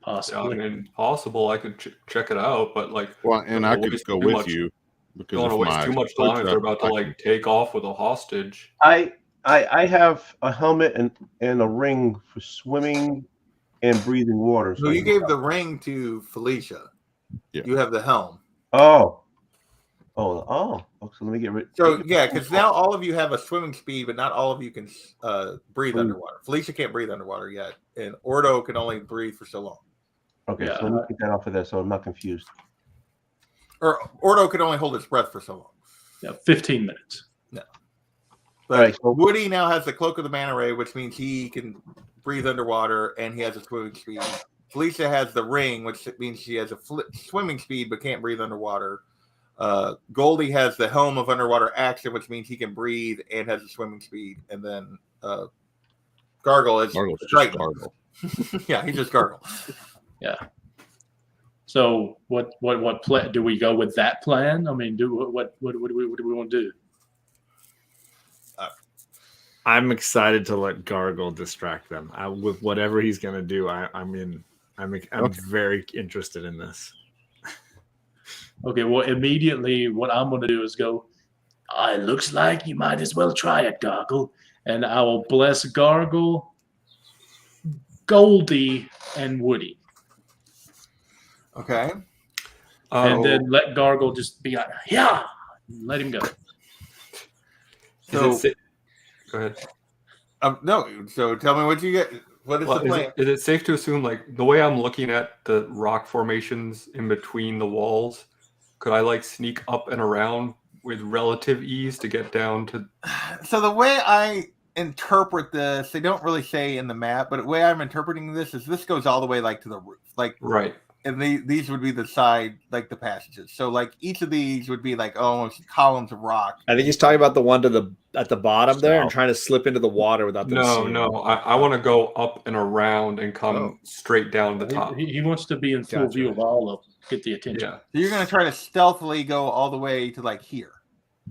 Possibly. Yeah, I mean, possible. I could check it out, but like, well, and I could go with you because don't want to waste too much time if they're about to like take off with a hostage. I have a helmet and a ring for swimming and breathing water. So you gave the ring to Felicia. Yeah. You have the helm. Oh. So let me get rid. So yeah, because now all of you have a swimming speed, but not all of you can breathe underwater. Felicia can't breathe underwater yet, and Ordo can only breathe for so long. Okay, so let me get that off of there so I'm not confused. Or Ordo could only hold his breath for so long. Yeah, 15 minutes. No. But Right, so- Woody now has the Cloak of the Manta Ray, which means he can breathe underwater, and he has a swimming speed. Felicia has the ring, which means she has a swimming speed but can't breathe underwater. Goldie has the helm of underwater action, which means he can breathe and has a swimming speed. And then Gargle is just Gargle. Yeah, he just Gargle. Yeah. So what plan do we go with that plan? I mean, what do we want to do? I'm excited to let Gargle distract them with whatever he's going to do. I'm very interested in this. Okay, well, immediately what I'm going to do is go, It looks like you might as well try it, Gargle. and I will bless Gargle, Goldie, and Woody. Okay. And then let Gargle just be like, yeah, let him go. So, go ahead. No, so tell me what you get. What is the plan? Is it safe to assume, like, the way I'm looking at the rock formations in between the walls, could I, like, sneak up and around with relative ease to get down to... So the way I interpret this, they don't really say in the map, but the way I'm interpreting this is this goes all the way, like, to the roof. Like, right. And these would be the side, like, the passages. So, like, each of these would be, like, almost columns of rock. I think he's talking about the one at the bottom there and trying to slip into the water without them seeing. No. I want to go up and around and come straight down the top. He wants to be in full view of all of them, get the attention. Yeah. So you're going to try to stealthily go all the way to, like, here.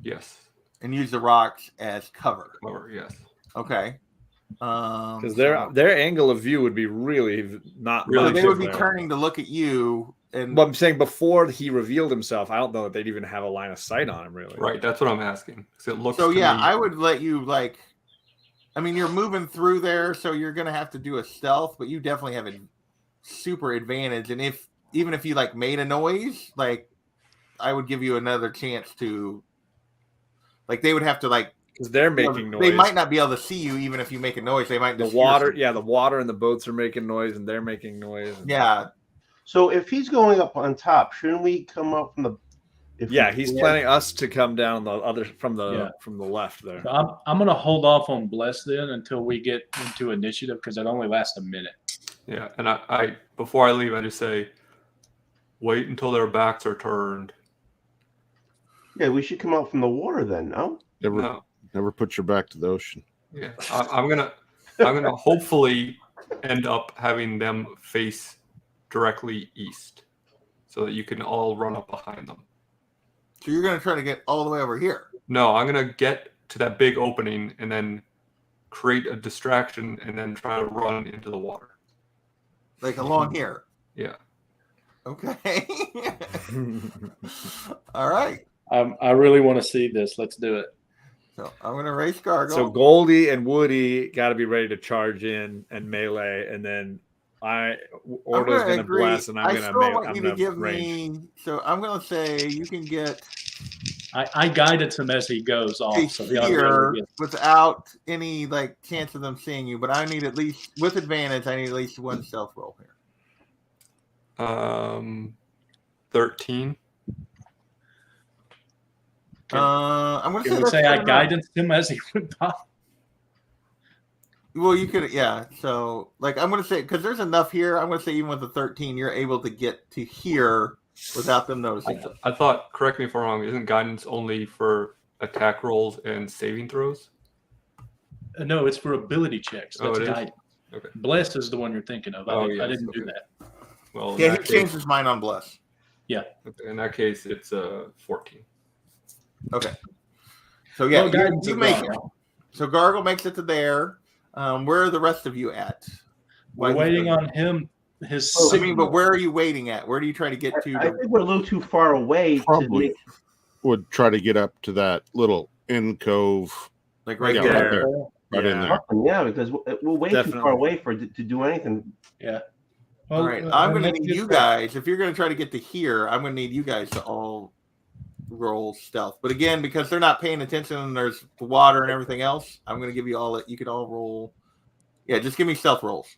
Yes. And use the rocks as cover. Cover, yes. Okay. Because their angle of view would be really not really. They would be there. turning to look at you. And but I'm saying before he revealed himself, I don't know that they'd even have a line of sight on him. Really, right? That's what I'm asking. It looks so. To Yeah, me... I would let you like. I mean, you're moving through there, so you're gonna have to do a stealth, but you definitely have a super advantage. And even if you like made a noise, like I would give you another chance to. Like they would have to like. Because they're making noise. They might not be able to see you even if you make a noise. They might just the water and the boats are making noise and they're making noise. Yeah. So if he's going up on top, shouldn't we come up from the? He's planning us to come down the other from the left there. So I'm gonna hold off on bless then until we get into initiative because it only lasts a minute. Yeah, and I before I leave, I just say, wait until their backs are turned. Yeah, we should come out from the water then. No. Never put your back to the ocean. Yeah, I'm gonna hopefully end up having them face directly east, so that you can all run up behind them. So you're going to try to get all the way over here. No, I'm gonna get to that big opening and then create a distraction and then try to run into the water. Like along here. Yeah. Okay. All right. I really want to see this. Let's do it. So I'm going to race Gargle. So Goldie and Woody got to be ready to charge in and melee, and then Ordo's going to bless, and I'm going to I want you to range. give me. So I'm going to say you can get I guided him as he goes off, so he here already gets. without any like chance of them seeing you. But I need at least with advantage. I need at least one stealth roll here. 13. I'm going to Can we say I guided him as he went by? Well, you could, yeah. So, like, I'm going to say because there's enough here. I'm going to say even with the 13, you're able to get to here without them noticing. I thought. Correct me if I'm wrong. Isn't guidance only for attack rolls and saving throws? No, it's for ability checks. That's it is? guidance. Okay. Bless is the one you're thinking of. I didn't do that. Well, Yeah, he changed his mind on bless. Yeah. In that case, it's 14. Okay. So yeah, Well, guidance you is make wrong. it. So Gargle makes it to there. Where are the rest of you at? We're waiting on him. His I signal. mean, but where are you waiting at? Where do you try to get to? I think we're a little too far away Probably to would try to get up to that little end cove. Like right Yeah, there. right there. Right in there. Yeah, because we're way too far away for to do anything. Yeah. All right. I'm going to need you guys. If you're going to try to get to here, I'm going to need you guys to all roll stealth. But again, because they're not paying attention and there's the water and everything else, I'm going to give you all that. You could all roll. Yeah, just give me stealth rolls.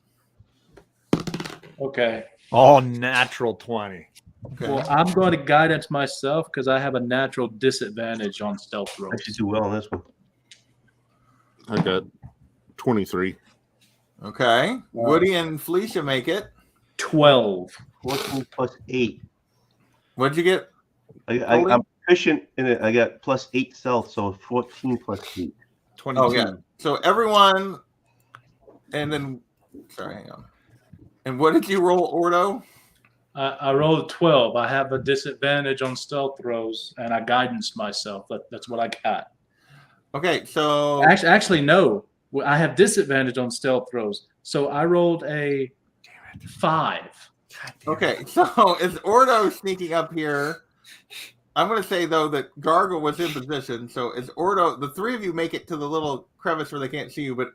Okay. All natural 20. Okay. Well, I'm going to guidance myself because I have a natural disadvantage on stealth rolls. I should do well on this one. I got 23. Okay. Woody and Felicia make it. 12. 14 plus 8. What'd you get? I'm proficient in it. I got plus 8 stealth, so 14 plus 8. 22. Oh, yeah. So everyone, and then, sorry, hang on. And what did you roll, Ordo? I rolled 12. I have a disadvantage on stealth rolls, and I guidance myself. That's what I got. Okay, so Actually, no. I have disadvantage on stealth rolls. So I rolled a 5. okay, so is Ordo sneaking up here? I'm going to say though that Gargle was in position. So is Ordo? The three of you make it to the little crevice where they can't see you, but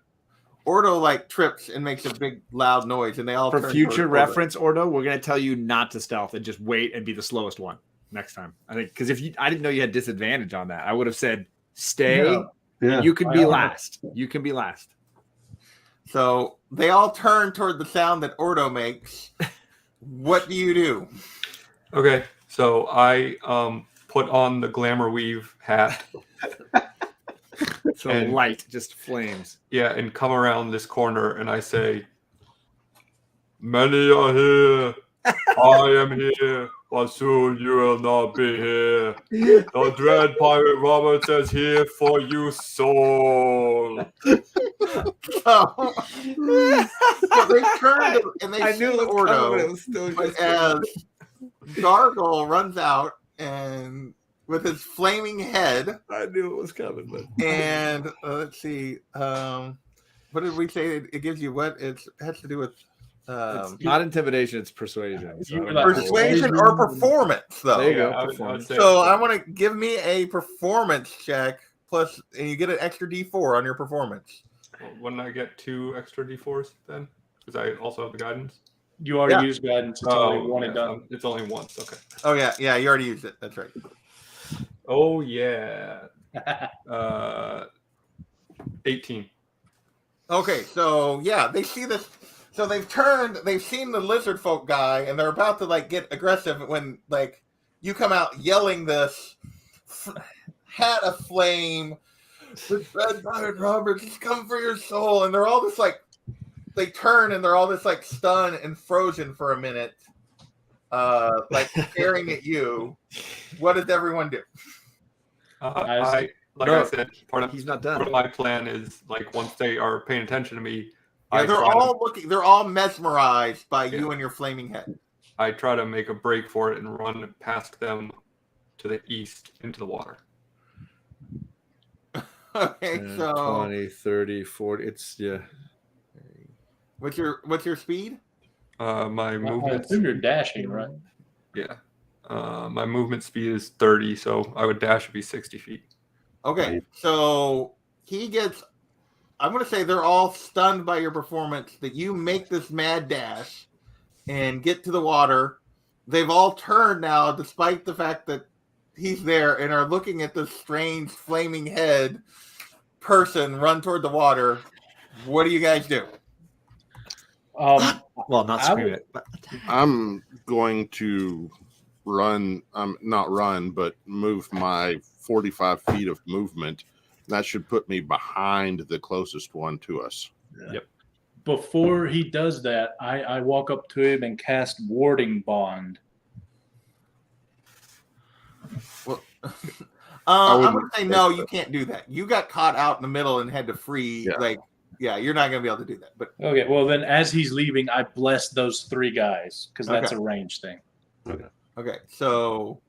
Ordo like trips and makes a big loud noise, and they all For turn future toward reference, Ordo, we're going to tell you not to stealth and just wait and be the slowest one next time. I think because I didn't know you had disadvantage on that. I would have said stay. Yeah. Yeah. You can be last. You can be last. So they all turn toward the sound that Ordo makes. What do you do? Okay, so I put on the glamour weave hat. So And- light, just flames. Yeah, and come around this corner, and I say, "Many are here. I am here, but soon you will not be here. The dread pirate Roberts is here for you, soul." So they turn and they see Ordo. But as Gargle runs out and with his flaming head, I knew it was coming, but and let's see, what did we say? It gives you what? It has to do with it's not intimidation, it's persuasion. So I don't know. persuasion or performance, though. There you go. I would Performance. say So I want to give me a performance check plus, and you get an extra D4 on your performance. Wouldn't I get 2 extra d4s then? Because I also have the guidance. You already Yeah. used guidance. It's only one and yeah, done. It's only once. Okay. Oh yeah, you already used it. That's right. Oh yeah. 18. Okay, so yeah, they see this. So they've seen the lizard folk guy, and they're about to like get aggressive when like you come out yelling this hat aflame. The Red Pirate Roberts has come for your soul, and they're all just like they turn and they're all just like stunned and frozen for a minute, like staring at you. What does everyone do? I said, He's not part done. of my plan is like once they are paying attention to me, Yeah, I they're try to- all looking. They're all mesmerized by you and your flaming head. I try to make a break for it and run past them to the east into the water. Okay, 10, so 20, 30, 40. It's what's your speed? My I movement assume you're dashing, right? Yeah. My movement speed is 30, so I would dash would be 60 feet. Okay, so he gets. I'm going to say they're all stunned by your performance. That you make this mad dash and get to the water. They've all turned now, despite the fact that he's there, and are looking at this strange flaming head person run toward the water. What do you guys do? well, not I scream would- it, but I'm going to run. Not run, but move my 45 feet of movement. That should put me behind the closest one to us. Before he does that, I walk up to him and cast Warding Bond. Well, I I'm wouldn't going to say no. You can't do that. You got caught out in the middle and had to free. Yeah. You're not going to be able to do that. But Okay, well then, as he's leaving, I bless those 3 guys because that's Okay. a range thing. okay, so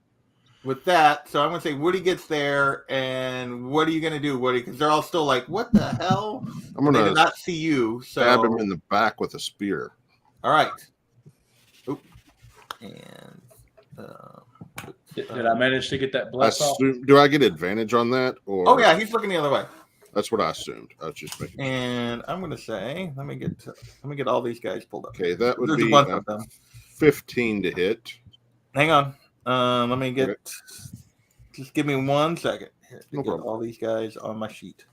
with that, so I'm going to say Woody gets there, and what are you going to do, Woody? Because they're all still like, "What the hell?" I'm They going did to not see you. So stab him in the back with a spear. all right. Oop. And Did I manage to get that bless off? Do I get advantage on that? Or oh yeah, he's looking the other way. that's what I assumed. I was just making. And I'm going to say, let me get all these guys pulled up. Okay, that would There's be a bunch of them. 15 to hit. Hang on. Let me get. Okay. Just give me 1 second here to No get problem. all these guys on my sheet.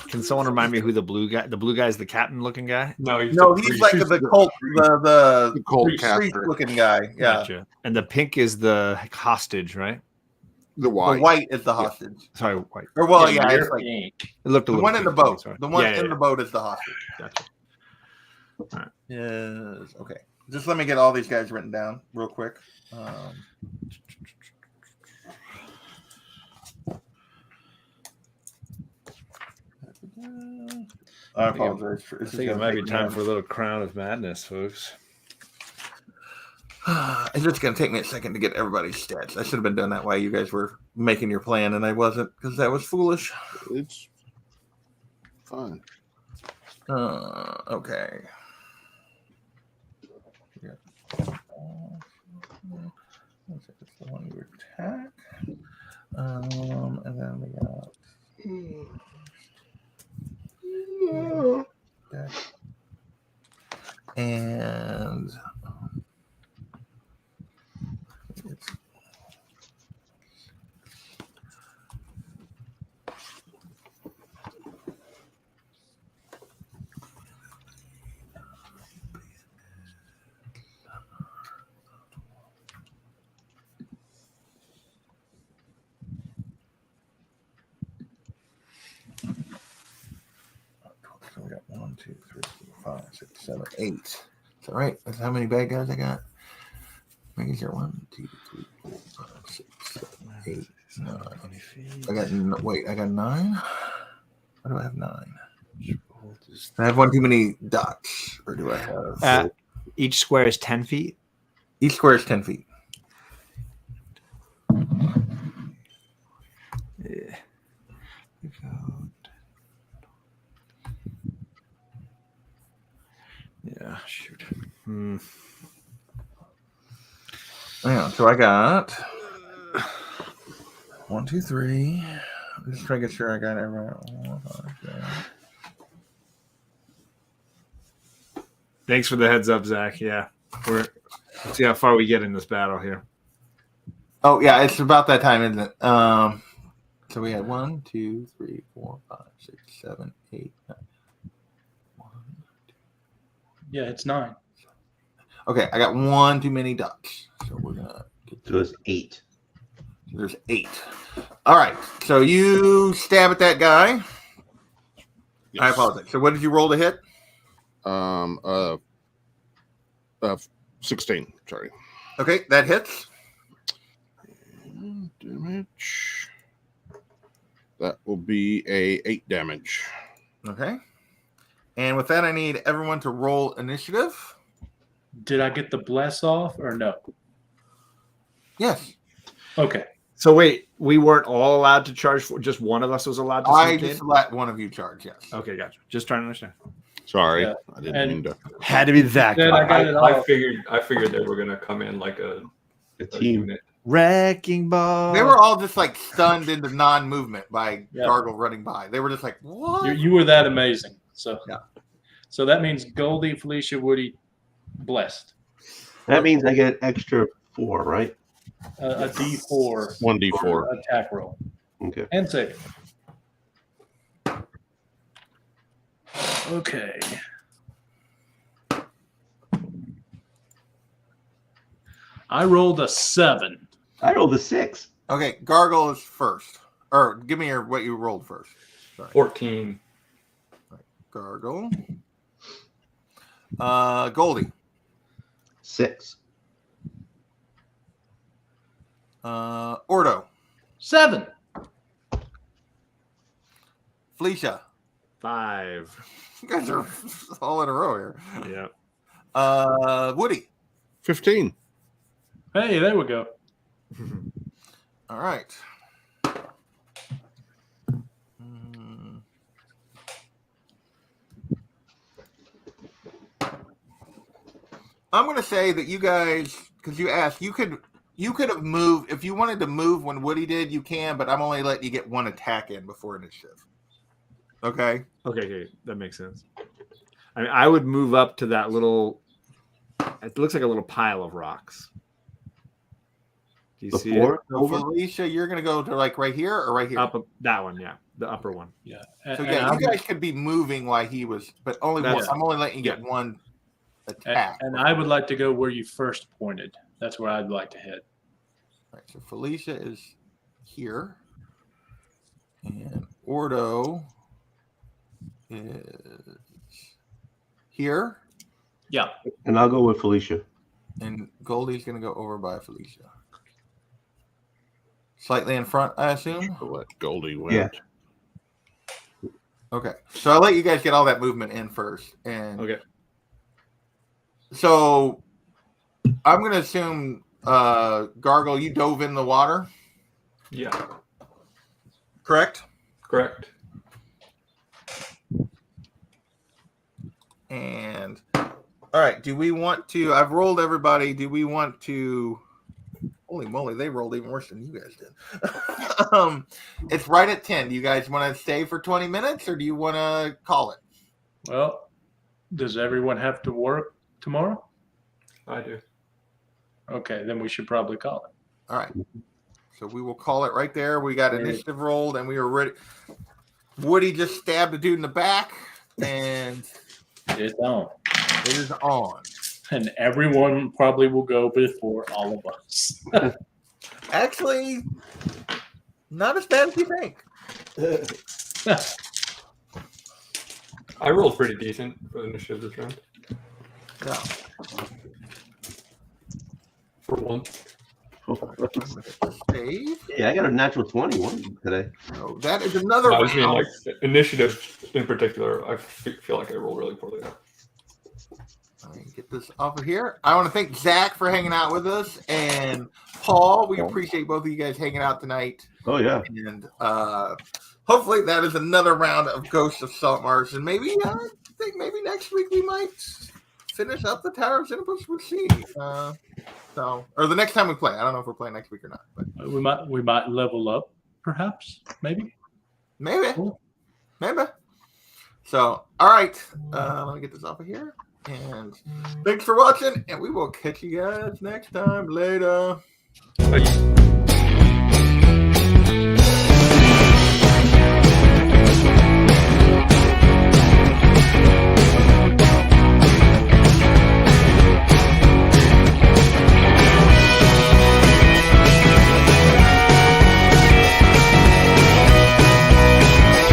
can someone remind me who the blue guy is? The captain looking guy. No, He's like the cult, the cult priest caster. looking guy. Yeah, Gotcha. And the pink is the hostage, right? The white. the white is the hostage. Sorry, white. Or well, Yeah, yeah, you're it's like pink. It looked a the little one in the pink to me, boat. sorry. The one Yeah, in yeah, the boat is the hostage. Gotcha. Yes. Okay. Just let me get all these guys written down real quick. I apologize. I think it might be time for a little crown of madness, folks. It's just going to take me a second to get everybody's stats. I should have been doing that while you guys were making your plan, and I wasn't because that was foolish. It's fine. Okay. Yeah. It's the one you attack. And then we got that. And it's so we got 1, 2, 3, 4, 5, 6, 7, 8. Is that right? That's how many bad guys I got? Maybe is there 1, 2, 3, 4, 5, 6, 7, 8, 9. I got 9. Why do I have 9? I have one too many dots, or do I have? Each square is 10 feet. Each square is 10 feet. Yeah. Yeah, shoot. Yeah, so I got 1, 2, 3. I'm just trying to get sure I got it right. 1, 5, 6. Thanks for the heads up, Zach. Yeah, let's see how far we get in this battle here. Oh yeah, it's about that time, isn't it? So we had 1, 2, 3, 4, 5, 6, 7, 8, 9. 1, 2. Yeah, it's 9. Okay, I got 1 too many dots, so we're gonna get So it's 8. There's 8. All right, so you stab at that guy. Yes. I apologize. So what did you roll to hit? 16. Sorry. Okay, that hits. Damage. That will be a 8 damage. Okay. And with that, I need everyone to roll initiative. Did I get the bless off or no? Yes. Okay. So wait, we weren't all allowed to charge for. Just one of us was allowed to. I sneak just in? let one of you charge. Yes. Okay, gotcha. Just trying to understand. Sorry, Yeah. I didn't And- mean to. Had to be that Then guy. I got it I off. figured they were gonna come in like a team. unit. Wrecking ball. They were all just like stunned into non-movement by Yeah. Gargle running by. They were just like, "What?" You were that amazing. So Yeah. So that means Goldie, Felicia, Woody, blessed. That means I get extra 4, right? A D4 1d4. attack roll Okay. and save. Okay. I rolled a 7. I rolled a 6. Okay, Gargle is first. Or give me what you rolled first. 14. Gargle. Goldie. 6. Ordo. 7. Felicia. 5. You guys are all in a row here. Yeah. Woody. 15. Hey, there we go. All right. I'm going to say that you guys, because you asked, you could have moved if you wanted to move when Woody did. You can, but I'm only letting you get one attack in before initiative. Okay. Okay, that makes sense. I mean, I would move up to that little. It looks like a little pile of rocks. Do you The see 4? So Felicia, you're going to go to like right here or right here. it? Up that one, yeah, the upper one. Yeah. So yeah, you guys could be moving while he was, but only one. That's- I'm only letting you get one attack. And I would like to go where you first pointed. That's where I'd like to head. All right, so Felicia is here, and Ordo is here, Yeah. And I'll go with Felicia. and Goldie's going to go over by Felicia. Slightly in front, I assume. So let Goldie win. Yeah. Okay, so I'll let you guys get all that movement in first, and Okay. so I'm going to assume Gargle, you dove in the water, Yeah, correct? correct. And all right, do we want to? I've rolled everybody. Do we want to? Holy moly, they rolled even worse than you guys did. It's right at 10. Do you guys want to stay for 20 minutes or do you want to call it? Well, does everyone have to work tomorrow? I do. Okay, then we should probably call it. All right. So we will call it right there. We got initiative rolled and we were ready. Woody just stabbed a dude in the back and It's on. it is on. And everyone probably will go before all of us. Actually, not as bad as you think. I rolled pretty decent for the initiative this round. No. For once. Save. Yeah, I got a natural 21 today. So that is another I was mean, round. like initiative in particular. I feel like I rolled really poorly. Let me get this off of here. I want to thank Zach for hanging out with us and Paul. We appreciate both of you guys hanging out tonight. Oh, yeah. And hopefully that is another round of Ghosts of Saltmarsh. And maybe I think maybe next week we might finish up the Tower of Xenopus. We'll see. Or the next time we play. I don't know if we're playing next week or not. But We might level up, perhaps, maybe. maybe. Cool. Maybe. So, all right. Let me get this off of here. And thanks for watching. And we will catch you guys next time. Later. Bye.